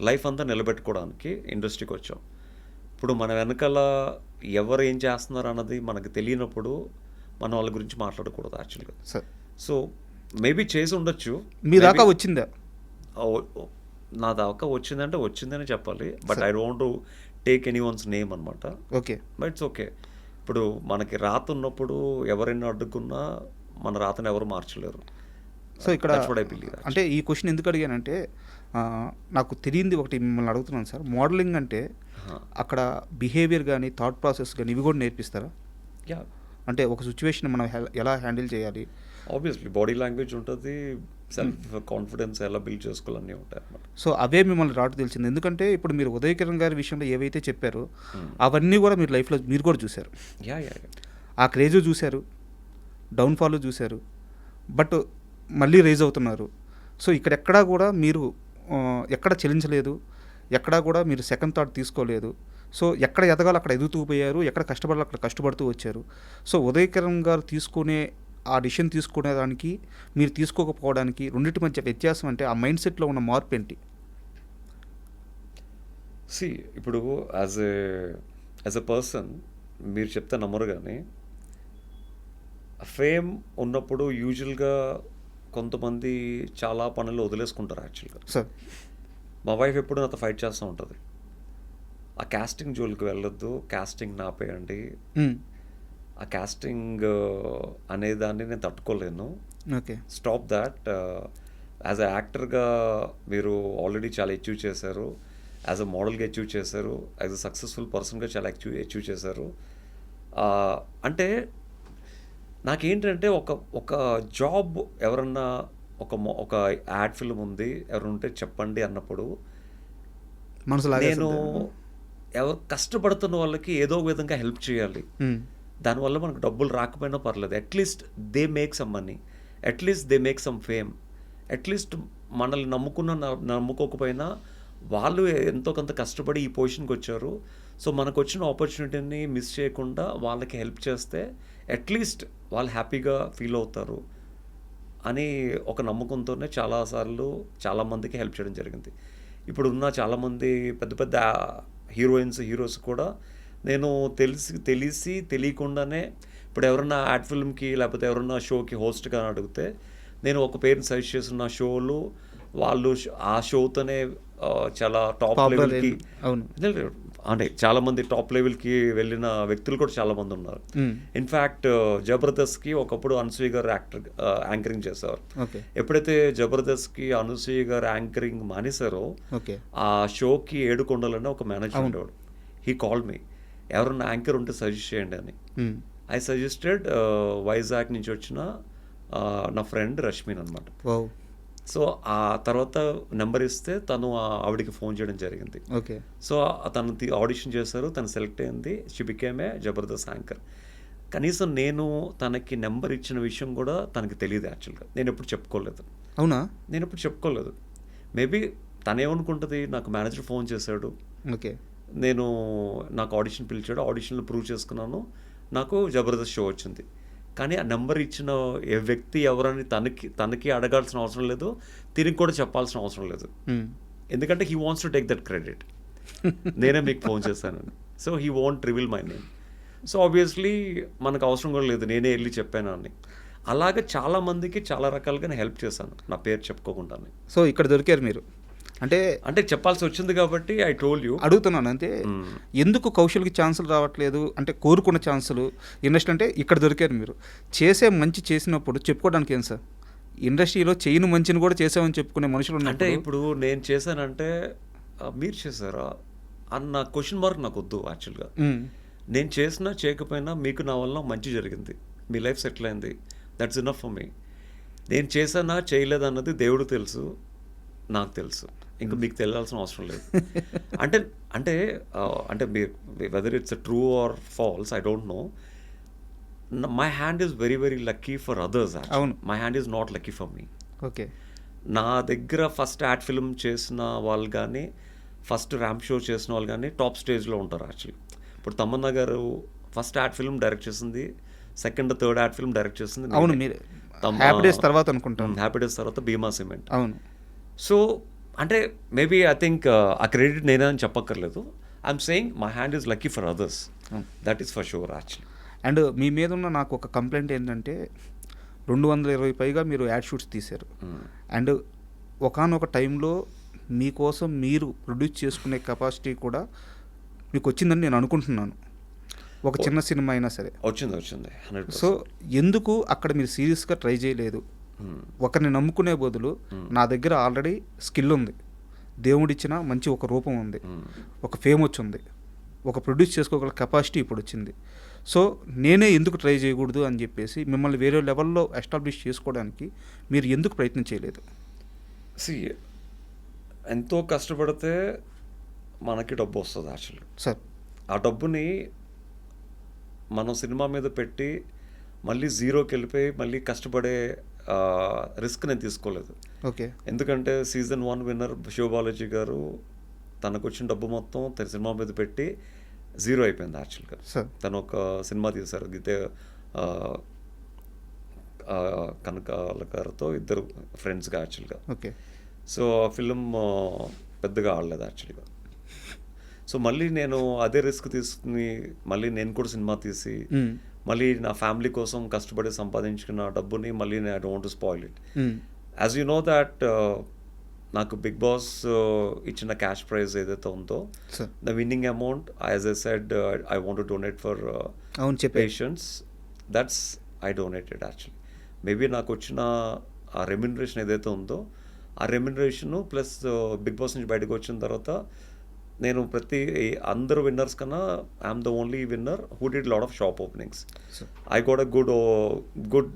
లైఫ్ అంతా నిలబెట్టుకోవడానికి ఇండస్ట్రీకి వచ్చాం. ఇప్పుడు మన వెనకాల ఎవరు ఏం చేస్తున్నారు అన్నది మనకు తెలియనప్పుడు మనం వాళ్ళ గురించి మాట్లాడకూడదు యాక్చువల్గా. సో మేబీ చేసి ఉండొచ్చు. మీ దాకా వచ్చిందా? నా దాకా వచ్చిందంటే వచ్చిందని చెప్పాలి. But I don't take anyone's name అనమాట. Okay, but it's okay. ఇప్పుడు మనకి రాత ఉన్నప్పుడు ఎవరైనా అడ్డుకున్నా మన రాతను ఎవరు మార్చలేరు. సో ఇక్కడ అంటే ఈ క్వశ్చన్ ఎందుకు అడిగానంటే నాకు తెలియంది ఒకటి మిమ్మల్ని అడుగుతున్నాను సార్. మోడలింగ్ అంటే అక్కడ బిహేవియర్ కానీ థాట్ ప్రాసెస్ కానీ ఇవి కూడా నేర్పిస్తారా? అంటే ఒక సిచ్యువేషన్ మనం ఎలా హ్యాండిల్ చేయాలి? ఆబ్వియస్లీ బాడీ లాంగ్వేజ్ ఉంటుంది, సెల్ఫ్ కాన్ఫిడెన్స్ ఎలా బిల్డ్ చేసుకోవాలన్నీ ఉంటాయి అన్నమాట. సో అవే మిమ్మల్ని రాటు తెలిసింది. ఎందుకంటే ఇప్పుడు మీరు ఉదయ్ కిరణ్ గారి విషయంలో ఏవైతే చెప్పారో అవన్నీ కూడా మీరు లైఫ్లో మీరు కూడా చూశారు. ఆ క్రేజ్ చూశారు, డౌన్ఫాల్ చూశారు, బట్ మళ్ళీ రేజ్ అవుతున్నారు. సో ఇక్కడెక్కడా కూడా మీరు ఎక్కడ చెల్లించలేదు, ఎక్కడా కూడా మీరు సెకండ్ థాట్ తీసుకోలేదు. సో ఎక్కడ ఎదగాలో అక్కడ ఎదుగుతూ పోయారు, ఎక్కడ కష్టపడాలో అక్కడ కష్టపడుతూ వచ్చారు. సో ఉదయ్ కిరణ్ గారు తీసుకునే ఆ డిసిషన్ తీసుకునేదానికి మీరు తీసుకోకపోవడానికి రెండింటి మధ్య వ్యత్యాసం అంటే ఆ మైండ్ సెట్లో ఉన్న మార్పు ఏంటి? ఇప్పుడు యాజ్ ఎ పర్సన్ మీరు చెప్తే నమ్మరు, కానీ ఫేమ్ ఉన్నప్పుడు యూజువల్గా కొంతమంది చాలా పనులు వదిలేసుకుంటారు యాక్చువల్గా. సార్ మా వైఫ్ ఎప్పుడు నాతో ఫైట్ చేస్తూ ఉంటుంది, ఆ కాస్టింగ్ జోలికి వెళ్ళొద్దు, కాస్టింగ్ నాపేయండి, ఆ కాస్టింగ్ అనేదాన్ని నేను తట్టుకోలేను, okay stop that. As a యాక్టర్గా మీరు ఆల్రెడీ చాలా అచీవ్ చేశారు, యాజ్ అ మోడల్గా అచీవ్ చేశారు, యాజ్ అ సక్సెస్ఫుల్ పర్సన్గా చాలా అచీవ్ చేశారు. అంటే నాకేంటంటే ఒక జాబ్ ఎవరన్నా ఒక యాడ్ ఫిల్మ్ ఉంది ఎవరు ఉంటే చెప్పండి అన్నప్పుడు నేను ఎవరు కష్టపడుతున్న వాళ్ళకి ఏదో ఒక విధంగా హెల్ప్ చేయాలి. దానివల్ల మనకు డబ్బులు రాకపోయినా పర్లేదు, at least they make some money, at least they make some fame, at least మనల్ని నమ్ముకోకపోయినా వాళ్ళు ఎంతో కొంత కష్టపడి ఈ పొజిషన్కి వచ్చారు. సో మనకు వచ్చిన ఆపర్చునిటీని మిస్ చేయకుండా వాళ్ళకి హెల్ప్ చేస్తే అట్లీస్ట్ వాళ్ళు హ్యాపీగా ఫీల్ అవుతారు అని ఒక నమ్మకంతోనే చాలాసార్లు చాలామందికి హెల్ప్ చేయడం జరిగింది. ఇప్పుడున్న చాలామంది పెద్ద పెద్ద హీరోస్ కూడా నేను తెలిసి తెలియకుండానే ఇప్పుడు ఎవరన్నా యాడ్ ఫిల్మ్కి లేకపోతే ఎవరన్నా షోకి హోస్ట్గా అడిగితే నేను ఒక పేరుని సజెస్ట్ చేసిన షోలు వాళ్ళు ఆ షోతోనే చాలా టాప్ లెవెల్కి, అవును, అంటే చాలామంది టాప్ లెవెల్కి వెళ్ళిన వ్యక్తులు కూడా చాలామంది ఉన్నారు. ఇన్ఫ్యాక్ట్ జబర్దస్త్కి ఒకప్పుడు అనసూయ గారు యాంకరింగ్ చేసేవారు. ఎప్పుడైతే జబర్దస్త్కి అనసూయ గారు యాంకరింగ్ మానేశారో ఆ షోకి ఏడుకొండలని ఒక మేనేజర్ ఉండేవాడు. హీ కాల్డ్ మీ, ఎవరన్నా యాంకర్ ఉంటే సజెస్ట్ చేయండి అని. ఐ సజెస్టెడ్ వైజాగ్ నుంచి వచ్చిన నా ఫ్రెండ్ రష్మిన్ అనమాట. సో ఆ తర్వాత నెంబర్ ఇస్తే తను ఆవిడికి ఫోన్ చేయడం జరిగింది. సో తను ఆడిషన్ చేశారు, తను సెలెక్ట్ అయింది. She became a Jabardasth anchor. కనీసం నేను తనకి నెంబర్ ఇచ్చిన విషయం కూడా తనకి తెలియదు. యాక్చువల్గా నేను ఎప్పుడు చెప్పుకోలేదు. అవునా? నేను ఎప్పుడు చెప్పుకోలేదు. మేబీ తనేమనుకుంటుంది, నాకు మేనేజర్ ఫోన్ చేశాడు, నాకు ఆడిషన్ పిలిచాడు, ఆడిషన్లో ప్రూవ్ చేసుకున్నాను, నాకు జబర్దస్త్ షో వచ్చింది. కానీ ఆ నెంబర్ ఇచ్చిన ఏ వ్యక్తి ఎవరని తనకి అడగాల్సిన అవసరం లేదు, తిరిగి కూడా చెప్పాల్సిన అవసరం లేదు. ఎందుకంటే he wants to take that credit. నేనే మీకు ఫోన్ చేశానని. So he want reveal my name. So obviously మనకు అవసరం కూడా లేదు, నేనే వెళ్ళి చెప్పాను అని. అలాగే చాలామందికి చాలా రకాలుగా హెల్ప్ చేశాను నా పేరు చెప్పుకోకుండానే. సో ఇక్కడ దొరికారు మీరు, అంటే చెప్పాల్సి వచ్చింది కాబట్టి ఐ టోల్డ్ యూ. అడుగుతున్నాను అంటే ఎందుకు కౌశల్కి ఛాన్సులు రావట్లేదు అంటే, కోరుకున్న ఛాన్సులు ఇండస్ట్రీ అంటే ఇక్కడ దొరికారు మీరు. మంచి చేసినప్పుడు చెప్పుకోవడానికి ఏం సార్, ఇండస్ట్రీలో చేయను మంచిని కూడా చేసామని చెప్పుకునే మనుషులు అంటే ఇప్పుడు నేను చేశానంటే మీరు చేశారా అన్న క్వశ్చన్ మార్క్ నాకు వద్దు. యాక్చువల్గా నేను చేసినా చేయకపోయినా మీకు నా వల్ల మంచి జరిగింది, మీ లైఫ్ సెటిల్ అయింది, దట్స్ ఇనఫ్ ఫర్ మీ. నేను చేశానా చేయలేదు అన్నది దేవుడు తెలుసు, నాకు తెలుసు, ఇంకా మీకు తెలియాల్సిన అవసరం లేదు. అంటే మీరు whether it's true or false I don't know. My hand is very very lucky for others. My hand is not lucky for me. నా దగ్గర ఫస్ట్ యాడ్ ఫిల్మ్ చేసిన వాళ్ళు కానీ, ఫస్ట్ ర్యాంప్ షో చేసిన వాళ్ళు కానీ టాప్ స్టేజ్లో ఉంటారు. యాక్చువల్లీ ఇప్పుడు Tamanna garu first ad film direct చేసింది, second third ad film direct చేసింది. అవును, హ్యాపీ డేస్ తర్వాత అనుకుంటాను. హ్యాపీ డేస్ తర్వాత భీమా సిమెంట్. అవును. సో అంటే మేబీ ఐ థింక్ ఆ క్రెడిట్ నేనే అని చెప్పక్కర్లేదు. I'm saying my hand is lucky for others, that is for sure actually. And మీ మీద ఉన్న నాకు ఒక కంప్లైంట్ ఏంటంటే 220 పైగా మీరు యాడ్ షూట్స్ తీశారు. అండ్ ఒకానొక టైంలో మీకోసం మీరు ప్రొడ్యూస్ చేసుకునే కెపాసిటీ కూడా మీకు వచ్చిందని నేను అనుకుంటున్నాను, ఒక చిన్న సినిమా అయినా సరే. వచ్చింది. సో ఎందుకు అక్కడ మీరు సీరియస్గా ట్రై చేయలేదు? ఒకరిని నమ్ముకునే బదులు నా దగ్గర ఆల్రెడీ స్కిల్ ఉంది, దేవుడిచ్చిన మంచి ఒక రూపం ఉంది, ఒక ఫేమ్ వచ్చింది, ఒక ప్రొడ్యూస్ చేసుకోగల కెపాసిటీ ఇప్పుడు వచ్చింది, సో నేనే ఎందుకు ట్రై చేయకూడదు అని చెప్పేసి మిమ్మల్ని వేరే లెవెల్లో ఎస్టాబ్లిష్ చేసుకోవడానికి మీరు ఎందుకు ప్రయత్నం చేయలేదు? ఎంతో కష్టపడితే మనకి డబ్బు వస్తుంది యాక్చువల్లీ సార్. ఆ డబ్బుని మనం సినిమా మీద పెట్టి మళ్ళీ జీరోకి వెళ్ళిపోయి మళ్ళీ కష్టపడే రిస్క్ నేను తీసుకోలేదు. ఎందుకంటే సీజన్ 1 విన్నర్ శివబాలాజీ గారు తనకు వచ్చిన డబ్బు మొత్తం తన సినిమా మీద పెట్టి జీరో అయిపోయింది యాక్చువల్గా. తను ఒక సినిమా తీశారు గీతే కనకాల గారితో, ఇద్దరు ఫ్రెండ్స్గా యాక్చువల్గా. సో ఆ ఫిలిం పెద్దగా ఆడలేదు యాక్చువల్గా. సో మళ్ళీ నేను అదే రిస్క్ తీసుకుని మళ్ళీ నేను కూడా సినిమా తీసి మళ్ళీ నా ఫ్యామిలీ కోసం కష్టపడి సంపాదించుకున్న డబ్బుని మళ్ళీ I don't want to spoil it. As you know that నాకు బిగ్ బాస్ ఇచ్చిన క్యాష్ ప్రైజ్ ఏదైతే ఉందో, the winning amount as I said I want to donate for patients, that's I donated actually. Maybe నాకు వచ్చిన ఆ remuneration ఏదైతే ఉందో ఆ రెమ్యునరేషను ప్లస్ బిగ్ బాస్ నుంచి బయటకు వచ్చిన తర్వాత నేను అందరు విన్నర్స్ కన్నా I'm the only winner who did lot of shop openings. I got a good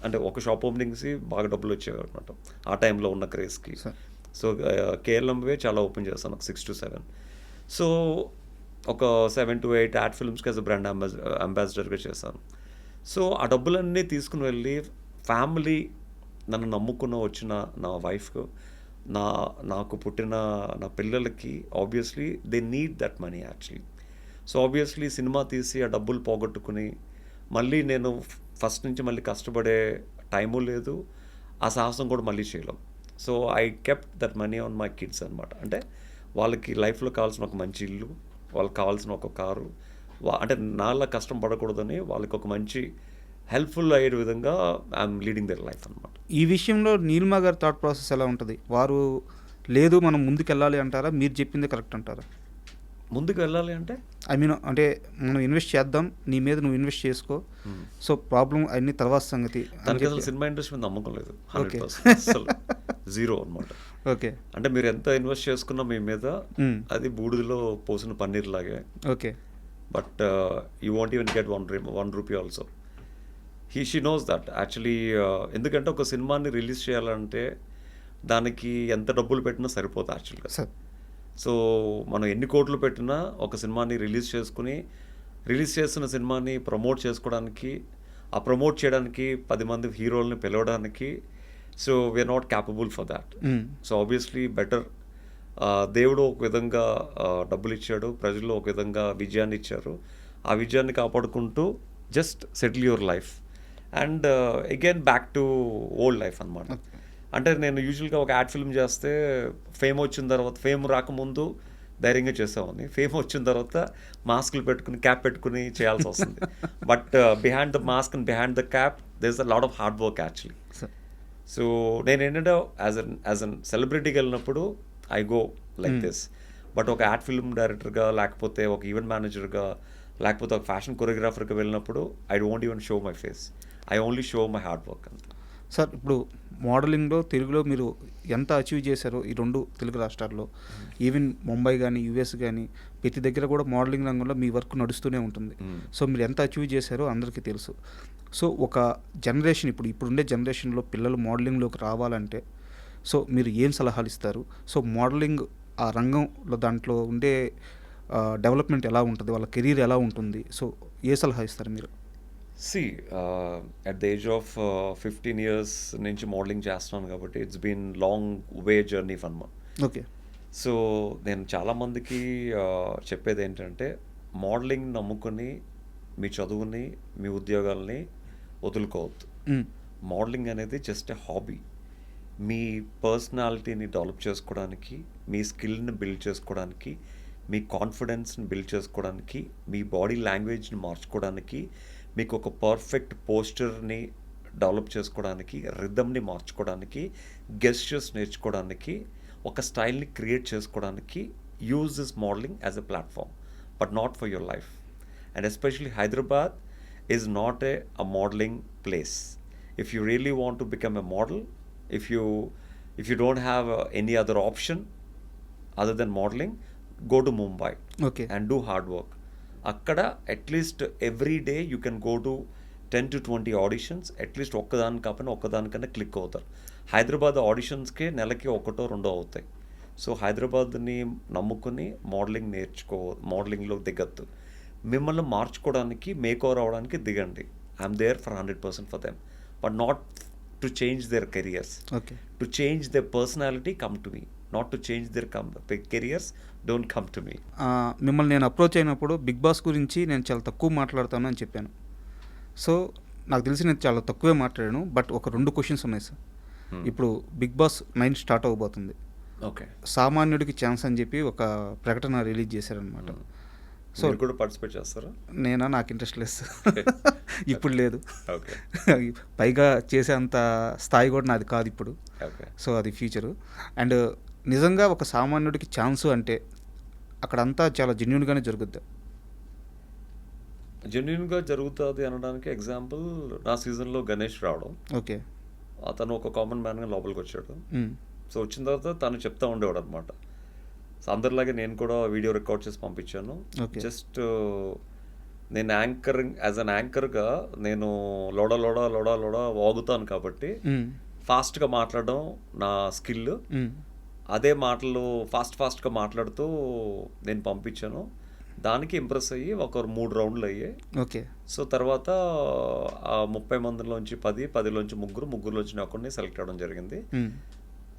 అంటే ఒక షాప్ ఓపెనింగ్స్ బాగా డబ్బులు వచ్చేవి అనమాట ఆ టైంలో ఉన్న క్రేజ్కి. సో కేరళంవే చాలా ఓపెన్ చేస్తాను, ఒక 6 to 7. సో ఒక 7 to 8 యాడ్ ఫిల్మ్స్కి యాజ్ అ బ్రాండ్ అంబాసిడర్గా చేశాను. సో ఆ డబ్బులన్నీ తీసుకుని వెళ్ళి ఫ్యామిలీ నన్ను నమ్ముకున్న వచ్చిన నా వైఫ్కు నాకు పుట్టిన నా పిల్లలకి obviously they need that money actually. So obviously cinema తీసి ఆ డబ్బులు పోగొట్టుకుని మళ్ళీ నేను ఫస్ట్ నుంచి మళ్ళీ కష్టపడే టైము లేదు, ఆ సాహసం కూడా మళ్ళీ చేయలేం. So I kept that money on my kids అనమాట. అంటే వాళ్ళకి లైఫ్లో కావాల్సిన ఒక మంచి ఇల్లు, వాళ్ళకి కావాల్సిన ఒక కారు, అంటే నాలా కష్టం పడకూడదని వాళ్ళకి ఒక మంచి హెల్ప్ఫుల్ అయ్యే విధంగా ఐఎమ్ లీడింగ్ దర్ లైఫ్ అనమాట. ఈ విషయంలో నీలిమా గారి థాట్ ప్రాసెస్ ఎలా ఉంటుంది? వారు లేదు మనం ముందుకు వెళ్ళాలి అంటారా, మీరు చెప్పింది కరెక్ట్ అంటారా? ముందుకు వెళ్ళాలి అంటే ఐ మీన్ అంటే మనం ఇన్వెస్ట్ చేద్దాం, నీ మీద నువ్వు ఇన్వెస్ట్ చేసుకో, సో ప్రాబ్లం అన్ని తర్వాత సంగతి. దానికి అసలు సినిమా ఇండస్ట్రీ మీద నమ్మకం లేదు, 100% అసలు జీరో అనమాట. ఓకే, అంటే మీరు ఎంత ఇన్వెస్ట్ చేసుకున్నా మీ మీద అది బూడిదలో పోసిన పన్నీర్ లాగే. Okay, but you want even get one rupee also. She knows that actually. ఎందుకంటే ఒక సినిమాని రిలీజ్ చేయాలంటే దానికి ఎంత డబ్బులు పెట్టినా సరిపోతుంది యాక్చువల్గా. సార్ సో మనం ఎన్ని కోట్లు పెట్టినా ఒక సినిమాని రిలీజ్ చేస్తున్న సినిమాని ప్రమోట్ చేసుకోవడానికి, ఆ ప్రమోట్ చేయడానికి 10 మంది హీరోల్ని పిలవడానికి, so we're not capable for that. So obviously better దేవుడు ఒక విధంగా డబ్బులు ఇచ్చాడు, ప్రజలు ఒక విధంగా విజయాన్ని ఇచ్చారు, ఆ విజయాన్ని కాపాడుకుంటూ just settle your life and again back to old life అనమాట. అంటే నేను యూజువల్గా ఒక యాడ్ ఫిల్మ్ చేస్తే ఫేమ్ వచ్చిన తర్వాత, ఫేమ్ రాకముందు ధైర్యంగా చేసేవాడిని, ఫేమ్ వచ్చిన తర్వాత మాస్కులు పెట్టుకుని క్యాప్ పెట్టుకుని చేయాల్సి వస్తుంది. But behind the mask and behind the cap there is a lot of hard work actually. So నేను ఏంటంటే యాజ్ అన్ సెలబ్రిటీకి వెళ్ళినప్పుడు I go like this. But ఒక యాడ్ ఫిల్మ్ డైరెక్టర్గా, లేకపోతే ఒక ఈవెంట్ మేనేజర్గా, లేకపోతే ఒక ఫ్యాషన్ కొరియోగ్రాఫర్గా వెళ్ళినప్పుడు I don't even show my face, I only show my hard work అంతే. సార్ ఇప్పుడు మోడలింగ్లో తెలుగులో మీరు ఎంత అచీవ్ చేశారో ఈ 2 తెలుగు రాష్ట్రాల్లో, ఈవెన్ ముంబై కానీ యూఎస్ కానీ ప్రతి దగ్గర కూడా మోడలింగ్ రంగంలో మీ వర్క్ నడుస్తూనే ఉంటుంది. సో మీరు ఎంత అచీవ్ చేశారో అందరికీ తెలుసు. సో ఒక జనరేషన్ ఇప్పుడుండే జనరేషన్లో పిల్లలు మోడలింగ్లోకి రావాలంటే సో మీరు ఏం సలహాలు ఇస్తారు? సో మోడలింగ్ ఆ రంగంలో దాంట్లో ఉండే డెవలప్మెంట్ ఎలా ఉంటుంది, వాళ్ళ కెరీర్ ఎలా ఉంటుంది, సో ఏ సలహా ఇస్తారు మీరు? At the age of 15 years నుంచి మోడలింగ్ చేస్తున్నాను కాబట్టి it's been long way journey for me. Okay. So నేను చాలామందికి చెప్పేది ఏంటంటే, మోడలింగ్ నమ్ముకొని మీ చదువుని, మీ ఉద్యోగాల్ని వదులుకోవద్దు. మోడలింగ్ అనేది జస్ట్ ఎ హాబీ. మీ పర్సనాలిటీని డెవలప్ చేసుకోవడానికి, మీ స్కిల్ని బిల్డ్ చేసుకోవడానికి, మీ కాన్ఫిడెన్స్ని బిల్డ్ చేసుకోవడానికి, మీ బాడీ లాంగ్వేజ్ని మార్చుకోవడానికి, మీకు ఒక పర్ఫెక్ట్ పోస్చర్ని డెవలప్ చేసుకోవడానికి, రిథమ్ని మార్చుకోవడానికి, గెస్చర్స్ నేర్చుకోవడానికి, ఒక స్టైల్ని క్రియేట్ చేసుకోవడానికి use this modelling as a platform, but not for your life. And especially Hyderabad is not a modeling place. If you really want to become a model, if you don't have any other option other than modeling, go to Mumbai. Okay. And do hard work. అక్కడ at least every day you can go to 10 to 20 auditions. At least ఒక్కదానికన్నా click అవుతారు. హైదరాబాద్ ఆడిషన్స్కే నెలకి 1-2 అవుతాయి. So హైదరాబాద్ని నమ్ముకుని మోడలింగ్లో దిగద్దు. మిమ్మల్ని మార్చుకోవడానికి, మేకోవర్ అవ్వడానికి దిగండి. I'm there for 100% for them, but not to change their careers. Okay. To change their personality come to me, not to change their careers don't come to me. మిమ్మల్ని నేను అప్రోచ్ అయినప్పుడు బిగ్ బాస్ గురించి నేను చాలా తక్కువ మాట్లాడతాను అని చెప్పాను. సో నాకు తెలిసి నేను చాలా తక్కువే మాట్లాడాను. బట్ ఒక 2 క్వశ్చన్స్ ఉన్నాయి సార్. ఇప్పుడు బిగ్ బాస్ 9 స్టార్ట్ అవ్వబోతుంది. ఓకే. సామాన్యుడికి ఛాన్స్ అని చెప్పి ఒక ప్రకటన రిలీజ్ చేశారనమాట. సో కూడా పార్టిసిపేట్ చేస్తారా? నాకు ఇంట్రెస్ట్ లేదు సార్. ఇప్పుడు లేదు. ఓకే. పైగా చేసే అంత స్థాయి కూడా నాది కాదు ఇప్పుడు. ఓకే. సో అది ఫ్యూచరు. అండ్ నిజంగా ఒక సామాన్యుడికి ఛాన్సు అంటే అక్కడంతా చాలా జెన్యున్గానే జరుగుద్ది. జెన్యున్గా జరుగుతుంది అనడానికి ఎగ్జాంపుల్ నా సీజన్లో గణేష్ రావడం. ఓకే. అతను ఒక కామన్ మ్యాన్గా లోపలికి వచ్చాడు. సో వచ్చిన తర్వాత తను చెప్తా ఉండేవాడు అనమాట. సో అందరిలాగే నేను కూడా వీడియో రికార్డ్ చేసి పంపించాను. జస్ట్ నేను యాజ్ అన్ యాంకర్గా నేను లోడా వాగుతాను కాబట్టి ఫాస్ట్గా మాట్లాడడం నా స్కిల్. అదే మాటలు ఫాస్ట్గా మాట్లాడుతూ నేను పంపించాను. దానికి ఇంప్రెస్ అయ్యి ఒక 3 రౌండ్లు అయ్యాయి. ఓకే. సో తర్వాత 30 మందిలోంచి 10, 10లోంచి 3, 3లోంచి ఒకరిని సెలెక్ట్ అవ్వడం జరిగింది.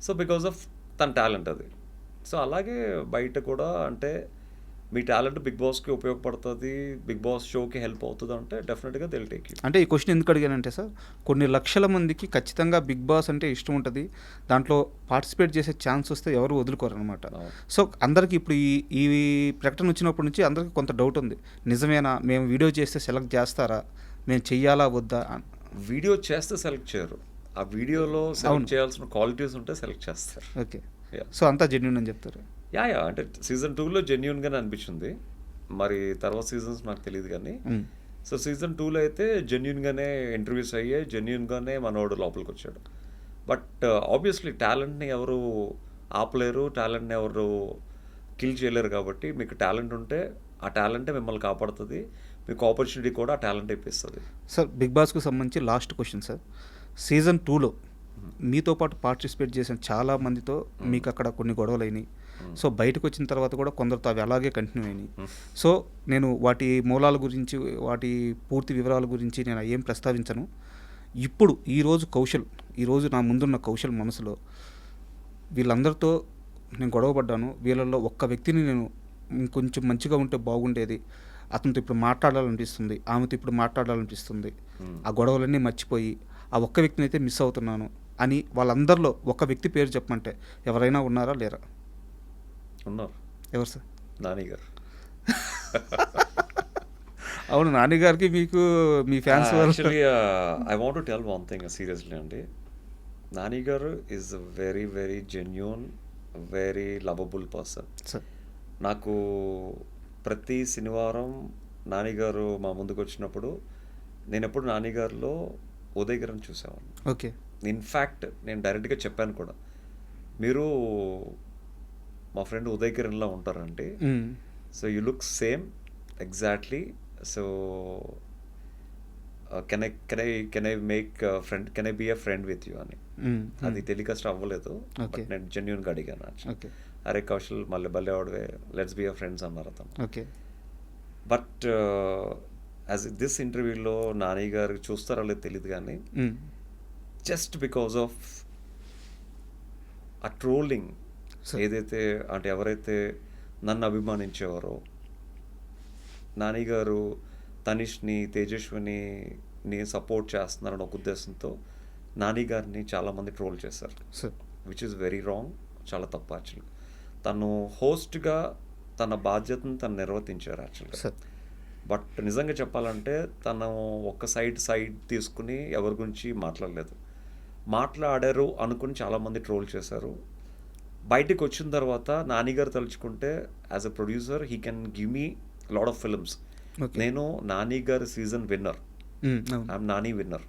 సో బికాస్ ఆఫ్ తన టాలెంట్ అది. సో అలాగే బయట కూడా అంటే మీ టాలెంట్ బిగ్ బాస్కి ఉపయోగపడుతుంది, బిగ్ బాస్ షోకి హెల్ప్ అవుతుంది అంటే డెఫినెట్గా దిల్ టేక్ యూ. అంటే ఈ క్వశ్చన్ ఎందుకు అడిగానంటే సార్, కొన్ని లక్షల మందికి ఖచ్చితంగా బిగ్ బాస్ అంటే ఇష్టం ఉంటుంది, దాంట్లో పార్టిసిపేట్ చేసే ఛాన్స్ వస్తే ఎవరు వదులుకోరు అనమాట. సో అందరికీ ఇప్పుడు ఈ ప్రకటన వచ్చినప్పటి నుంచి అందరికీ కొంత డౌట్ ఉంది, నిజమేనా, మేము వీడియో చేస్తే సెలెక్ట్ చేస్తారా, మేము చెయ్యాలా వద్దా. వీడియో చేస్తే సెలెక్ట్ చేయరు, ఆ వీడియోలో సెలెక్ట్ చేయాల్సిన క్వాలిటీస్ ఉంటే సెలెక్ట్ చేస్తారు. Okay, Yeah. సో అంతా జెన్యూన్ అని చెప్తారు. యా అంటే సీజన్ 2లో జెన్యున్గానే అనిపించింది, మరి తర్వాత సీజన్స్ నాకు తెలియదు కానీ. సో సీజన్ 2లో అయితే జెన్యున్గానే ఇంటర్వ్యూస్ అయ్యాయి, జెన్యున్గానే మనోడు లోపలికి వచ్చాడు. బట్ ఆబ్వియస్లీ టాలెంట్ని ఎవరు ఆపలేరు, టాలెంట్ని ఎవరు కిల్ చేయలేరు. కాబట్టి మీకు టాలెంట్ ఉంటే ఆ టాలెంటే మిమ్మల్ని కాపాడుతుంది, మీకు ఆపర్చునిటీ కూడా ఆ టాలెంట్ ఇప్పిస్తుంది. సార్ బిగ్ బాస్కు సంబంధించి లాస్ట్ క్వశ్చన్ సార్, సీజన్ 2లో మీతో పాటు పార్టిసిపేట్ చేసిన చాలా మందితో మీకు అక్కడ కొన్ని గొడవలు అయినాయి. సో బయటకు వచ్చిన తర్వాత కూడా కొందరితో అవి అలాగే కంటిన్యూ అయినాయి. సో నేను వాటి మూలాల గురించి, వాటి పూర్తి వివరాల గురించి నేను ఏం ప్రస్తావించను. ఇప్పుడు ఈరోజు నా ముందున్న కౌశల్ మనసులో వీళ్ళందరితో నేను గొడవపడ్డాను, వీళ్ళల్లో ఒక్క వ్యక్తిని నేను ఇంకొంచెం మంచిగా ఉంటే బాగుండేది, అతనితో ఇప్పుడు మాట్లాడాలనిపిస్తుంది, ఆమెతో ఇప్పుడు మాట్లాడాలనిపిస్తుంది, ఆ గొడవలన్నీ మర్చిపోయి ఆ ఒక్క వ్యక్తిని అయితే మిస్ అవుతున్నాను అని వాళ్ళందరిలో ఒక వ్యక్తి పేరు చెప్పమంటే ఎవరైనా ఉన్నారా లేరా? ఉన్నారు. ఎవరు సార్? నాని గారు. అవును, నాని గారికి మీకు మీ fans actually I want to tell one thing seriously అండి. Nani garu is a very very genuine, very lovable person. నాకు ప్రతి శనివారం నాని గారు మా ముందుకు వచ్చినప్పుడు నేను ఎప్పుడు నాని గారిలో ఉదయ్ గారిని చూసేవాడిని. ఓకే, ఇన్ఫ్యాక్ట్ నేను డైరెక్ట్గా చెప్పాను కూడా, మీరు మా ఫ్రెండ్ ఉదయ్ కిరణ్లా ఉంటారండి, so you look same exactly, so can I make friend, can I be a friend with you అని. అది టెలికాస్ట్ అవ్వలేదు, బట్ నేను జెన్యున్గా అడిగాను. అరే కౌశల్ మళ్ళీ భలే వాడివే, లెట్స్ బీ ఎ ఫ్రెండ్స్ అన్నారు అతను. ఓకే, బట్ యాజ్ దిస్ ఇంటర్వ్యూలో నాని గారు చూస్తారో లేదో తెలియదు కానీ జస్ట్ బికాస్ ఆఫ్ ఆ ట్రోలింగ్ ఏదైతే అంటే ఎవరైతే నన్ను అభిమానించేవారో, నాని గారు తనిష్ని, తేజస్విని సపోర్ట్ చేస్తున్నారని ఒక ఉద్దేశంతో నాని గారిని చాలామంది ట్రోల్ చేశారు, విచ్ ఈస్ వెరీ రాంగ్, చాలా తప్పు. యాక్చువల్గా తను హోస్ట్గా తన బాధ్యతను తను నిర్వర్తించారు యాక్చువల్గా. బట్ నిజంగా చెప్పాలంటే తను ఒక్క సైడ్ తీసుకుని ఎవరి గురించి మాట్లాడలేదు, మాట్లాడారు అనుకుని చాలామంది ట్రోల్ చేశారు. బయటకు వచ్చిన తర్వాత నాని గారు తలుచుకుంటే as a producer he can give me lot of films. నేను నాని గారి season winner, I'm Nani winner.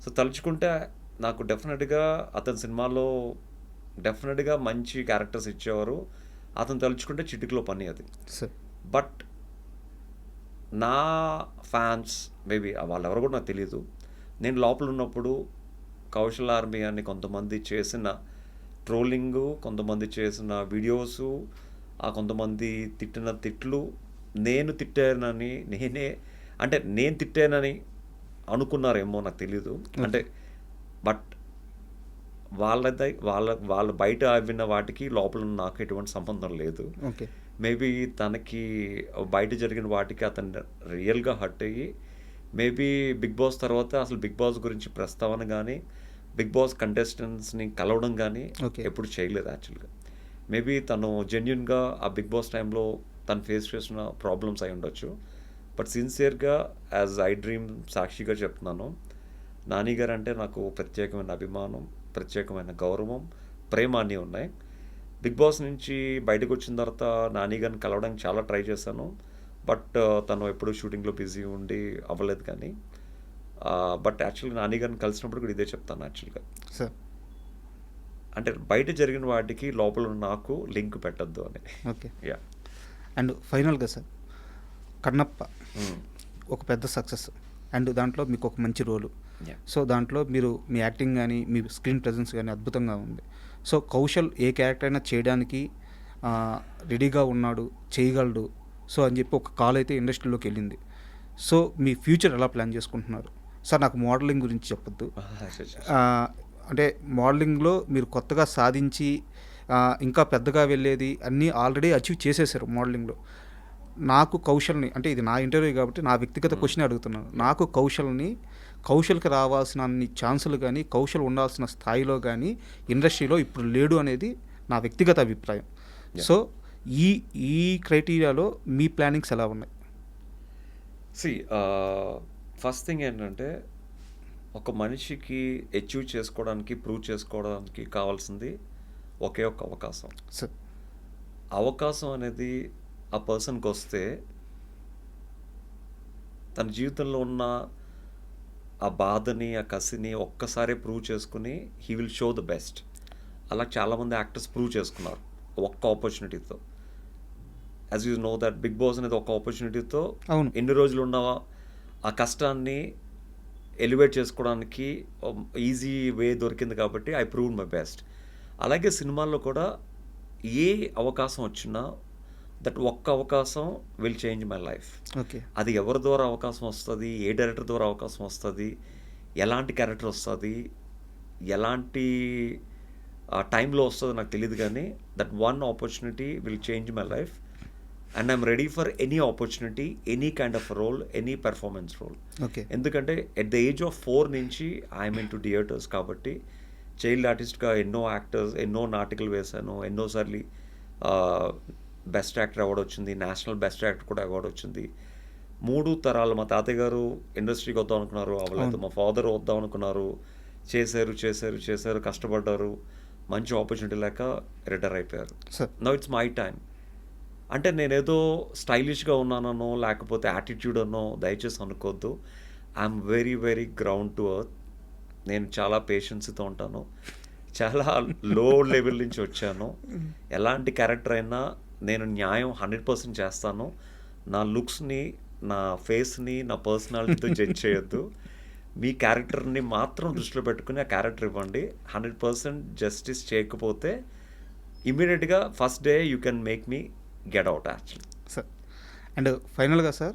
So తలుచుకుంటే నాకు డెఫినెట్గా అతని సినిమాలో డెఫినెట్గా మంచి క్యారెక్టర్స్ ఇచ్చేవారు, అతను తలుచుకుంటే చిటికలో పని అది. బట్ నా ఫ్యాన్స్ మేబీ వాళ్ళెవరు కూడా నాకు తెలియదు, నేను లోపల ఉన్నప్పుడు కౌశల్ ఆర్మీ అని కొంతమంది చేసిన ట్రోలింగు, కొంతమంది చేసిన వీడియోసు, ఆ కొంతమంది తిట్టిన తిట్లు, నేను తిట్టానని నేను తిట్టానని అనుకున్నారేమో నాకు తెలీదు. అంటే బట్ వాళ్ళ బయట విన్న వాటికి లోపల నాకు ఎటువంటి సంబంధం లేదు. మేబీ తనకి బయట జరిగిన వాటికి అతను రియల్గా హర్ట్ అయ్యి మేబీ బిగ్ బాస్ తర్వాత అసలు బిగ్ బాస్ గురించి ప్రస్తావన కానీ, బిగ్ బాస్ కంటెస్టెంట్స్ని కలవడం కానీ ఎప్పుడు చేయలేదు యాక్చువల్గా. మేబీ తను జెన్యున్గా ఆ బిగ్ బాస్ టైంలో తను ఫేస్ చేసిన ప్రాబ్లమ్స్ అయి ఉండొచ్చు. బట్ సిన్సియర్గా యాజ్ ఐ డ్రీమ్ సాక్షిగా చెప్తున్నాను, నాని గారు అంటే నాకు ప్రత్యేకమైన అభిమానం, ప్రత్యేకమైన గౌరవం, ప్రేమ అన్నీ ఉన్నాయి. బిగ్ బాస్ నుంచి బయటకు వచ్చిన తర్వాత నాని గారిని కలవడానికి చాలా ట్రై చేశాను, బట్ తను ఎప్పుడూ షూటింగ్లో బిజీ ఉండి అవ్వలేదు. కానీ బట్ యాక్చువల్గా నాని గారిని కలిసినప్పుడు కూడా ఇదే చెప్తాను యాక్చువల్గా, అంటే బయట జరిగిన వాటికి లోపల నాకు లింక్ పెట్టద్దు అని. Okay, yeah. అండ్ ఫైనల్గా సార్, కన్నప్ప ఒక పెద్ద సక్సెస్, అండ్ దాంట్లో మీకు ఒక మంచి రోలు. సో దాంట్లో మీరు మీ యాక్టింగ్ కానీ మీ స్క్రీన్ ప్రెజెన్స్ కానీ అద్భుతంగా ఉంది. సో కౌశల్ ఏ క్యారెక్టర్ అయినా చేయడానికి రెడీగా ఉన్నాడు, చేయగలడు, సో అని చెప్పి ఒక కాల్ అయితే ఇండస్ట్రీలోకి వెళ్ళింది. సో మీ ఫ్యూచర్ ఎలా ప్లాన్ చేసుకుంటున్నారు సార్? నాకు మోడలింగ్ గురించి చెప్పొద్దు, అంటే మోడలింగ్లో మీరు కొత్తగా సాధించి ఇంకా పెద్దగా వెళ్ళేది అన్నీ ఆల్రెడీ అచీవ్ చేసేసారు మోడలింగ్లో. నాకు కౌశల్ని, అంటే ఇది నా ఇంటర్వ్యూ కాబట్టి నా వ్యక్తిగత క్వశ్చన్ అడుగుతున్నాను. నాకు కౌశల్కి రావాల్సిన అన్ని ఛాన్సులు కానీ, కౌశల్ ఉండాల్సిన స్థాయిలో కానీ ఇండస్ట్రీలో ఇప్పుడు లేడు అనేది నా వ్యక్తిగత అభిప్రాయం. సో ఈ ఈ క్రైటీరియాలో మీ ప్లానింగ్స్ ఎలా ఉన్నాయి? ఫస్ట్ థింగ్ ఏంటంటే, ఒక మనిషికి అచీవ్ చేసుకోవడానికి, ప్రూవ్ చేసుకోవడానికి కావాల్సింది ఒకే ఒక్క అవకాశం. సార్ అవకాశం అనేది ఆ పర్సన్కి వస్తే తన జీవితంలో ఉన్న ఆ బాధని, ఆ కసిని ఒక్కసారి ప్రూవ్ చేసుకుని he will show the best. అలా చాలామంది యాక్టర్స్ ప్రూవ్ చేసుకున్నారు ఒక్క ఆపర్చునిటీతో. As you know that Bigg Boss అనేది ఒక ఆపర్చునిటీతో అవును. ఎన్ని రోజులు ఉన్న ఆ కష్టాన్ని ఎలివేట్ చేసుకోవడానికి ఈజీ వే దొరికింది కాబట్టి ఐ ప్రూవ్డ్ మై బెస్ట్. అలాగే సినిమాల్లో కూడా ఏ అవకాశం వచ్చినా దట్ ఒక్క అవకాశం will change my life. Okay. అది ఎవరి ద్వారా అవకాశం వస్తుంది, ఏ డైరెక్టర్ ద్వారా అవకాశం వస్తుంది, ఎలాంటి క్యారెక్టర్ వస్తుంది, ఎలాంటి టైంలో వస్తుందో నాకు తెలియదు, కానీ that one opportunity will change my life and I'm ready for any opportunity, any kind of role, any performance role. Okay. ఎందుకంటే ఎట్ ద ఏజ్ ఆఫ్ 4 నుంచి ఐఎమ్ ఇన్ టు థియేటర్స్ కాబట్టి చైల్డ్ ఆర్టిస్ట్గా ఎన్నో నాటికలు వేశాను, ఎన్నోసార్లు బెస్ట్ యాక్టర్ అవార్డు వచ్చింది, national best actor కూడా అవార్డు వచ్చింది. 3 తరాలు మా తాతయ్య గారు ఇండస్ట్రీకి వద్దాం అనుకున్నారు, అవ్వలేదు. మా ఫాదర్ వద్దాం అనుకున్నారు, చేశారు, కష్టపడ్డారు, మంచి ఆపర్చునిటీ లేక రిటైర్ అయిపోయారు. Now it's my time. అంటే నేనేదో స్టైలిష్గా ఉన్నానో లేకపోతే యాటిట్యూడ్ అనో దయచేసి అనుకోవద్దు. I'm very very ground to earth. నేను చాలా పేషెన్స్తో ఉంటాను, చాలా లో లెవెల్ నుంచి వచ్చాను. ఎలాంటి క్యారెక్టర్ అయినా నేను న్యాయం 100% చేస్తాను. నా లుక్స్ని, నా ఫేస్ని, నా పర్సనాలిటీతో జడ్జ్ చేయొద్దు. మీ క్యారెక్టర్ని మాత్రం దృష్టిలో పెట్టుకుని ఆ క్యారెక్టర్ ఇవ్వండి. 100% జస్టిస్ చేయకపోతే ఇమీడియట్గా first day you can make me get out actually. Sir and ఫైనల్గా సార్,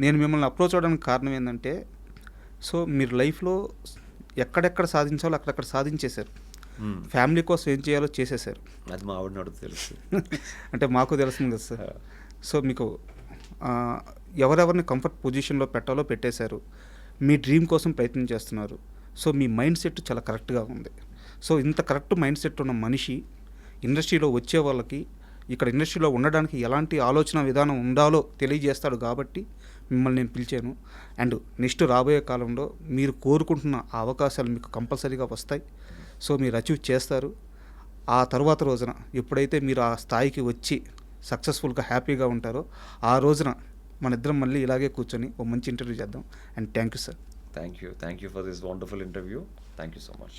నేను మిమ్మల్ని అప్రోచ్ అవ్వడానికి కారణం ఏంటంటే, సో మీరు లైఫ్లో ఎక్కడెక్కడ సాధించాలో అక్కడక్కడ సాధించేశారు. ఫ్యామిలీ కోసం ఏం చేయాలో చేసేసారు. అది మా ఆవిడ నడుగు తెలుసు. అంటే మాకు తెలుస్తుంది కదా సార్. సో మీకు ఎవరెవరిని కంఫర్ట్ పొజిషన్లో పెట్టాలో పెట్టేశారు. మీ డ్రీమ్ కోసం ప్రయత్నం చేస్తున్నారు. సో మీ మైండ్ సెట్ చాలా కరెక్ట్గా ఉంది. సో ఇంత కరెక్ట్ మైండ్ సెట్ ఉన్న మనిషి ఇండస్ట్రీలో వచ్చే వాళ్ళకి, ఇక్కడ ఇండస్ట్రీలో ఉండడానికి ఎలాంటి ఆలోచన విధానం ఉండాలో తెలియజేస్తాడు కాబట్టి మిమ్మల్ని నేను పిలిచాను. అండ్ నెక్స్ట్ రాబోయే కాలంలో మీరు కోరుకుంటున్న ఆ అవకాశాలు మీకు కంపల్సరీగా వస్తాయి. సో మీరు అచీవ్ చేస్తారు. ఆ తర్వాత రోజున ఎప్పుడైతే మీరు ఆ స్థాయికి వచ్చి సక్సెస్ఫుల్గా హ్యాపీగా ఉంటారో ఆ రోజున మన ఇద్దరం మళ్ళీ ఇలాగే కూర్చొని ఒక మంచి ఇంటర్వ్యూ చేద్దాం. And thank you sir. Thank you for this wonderful interview. Thank you so much.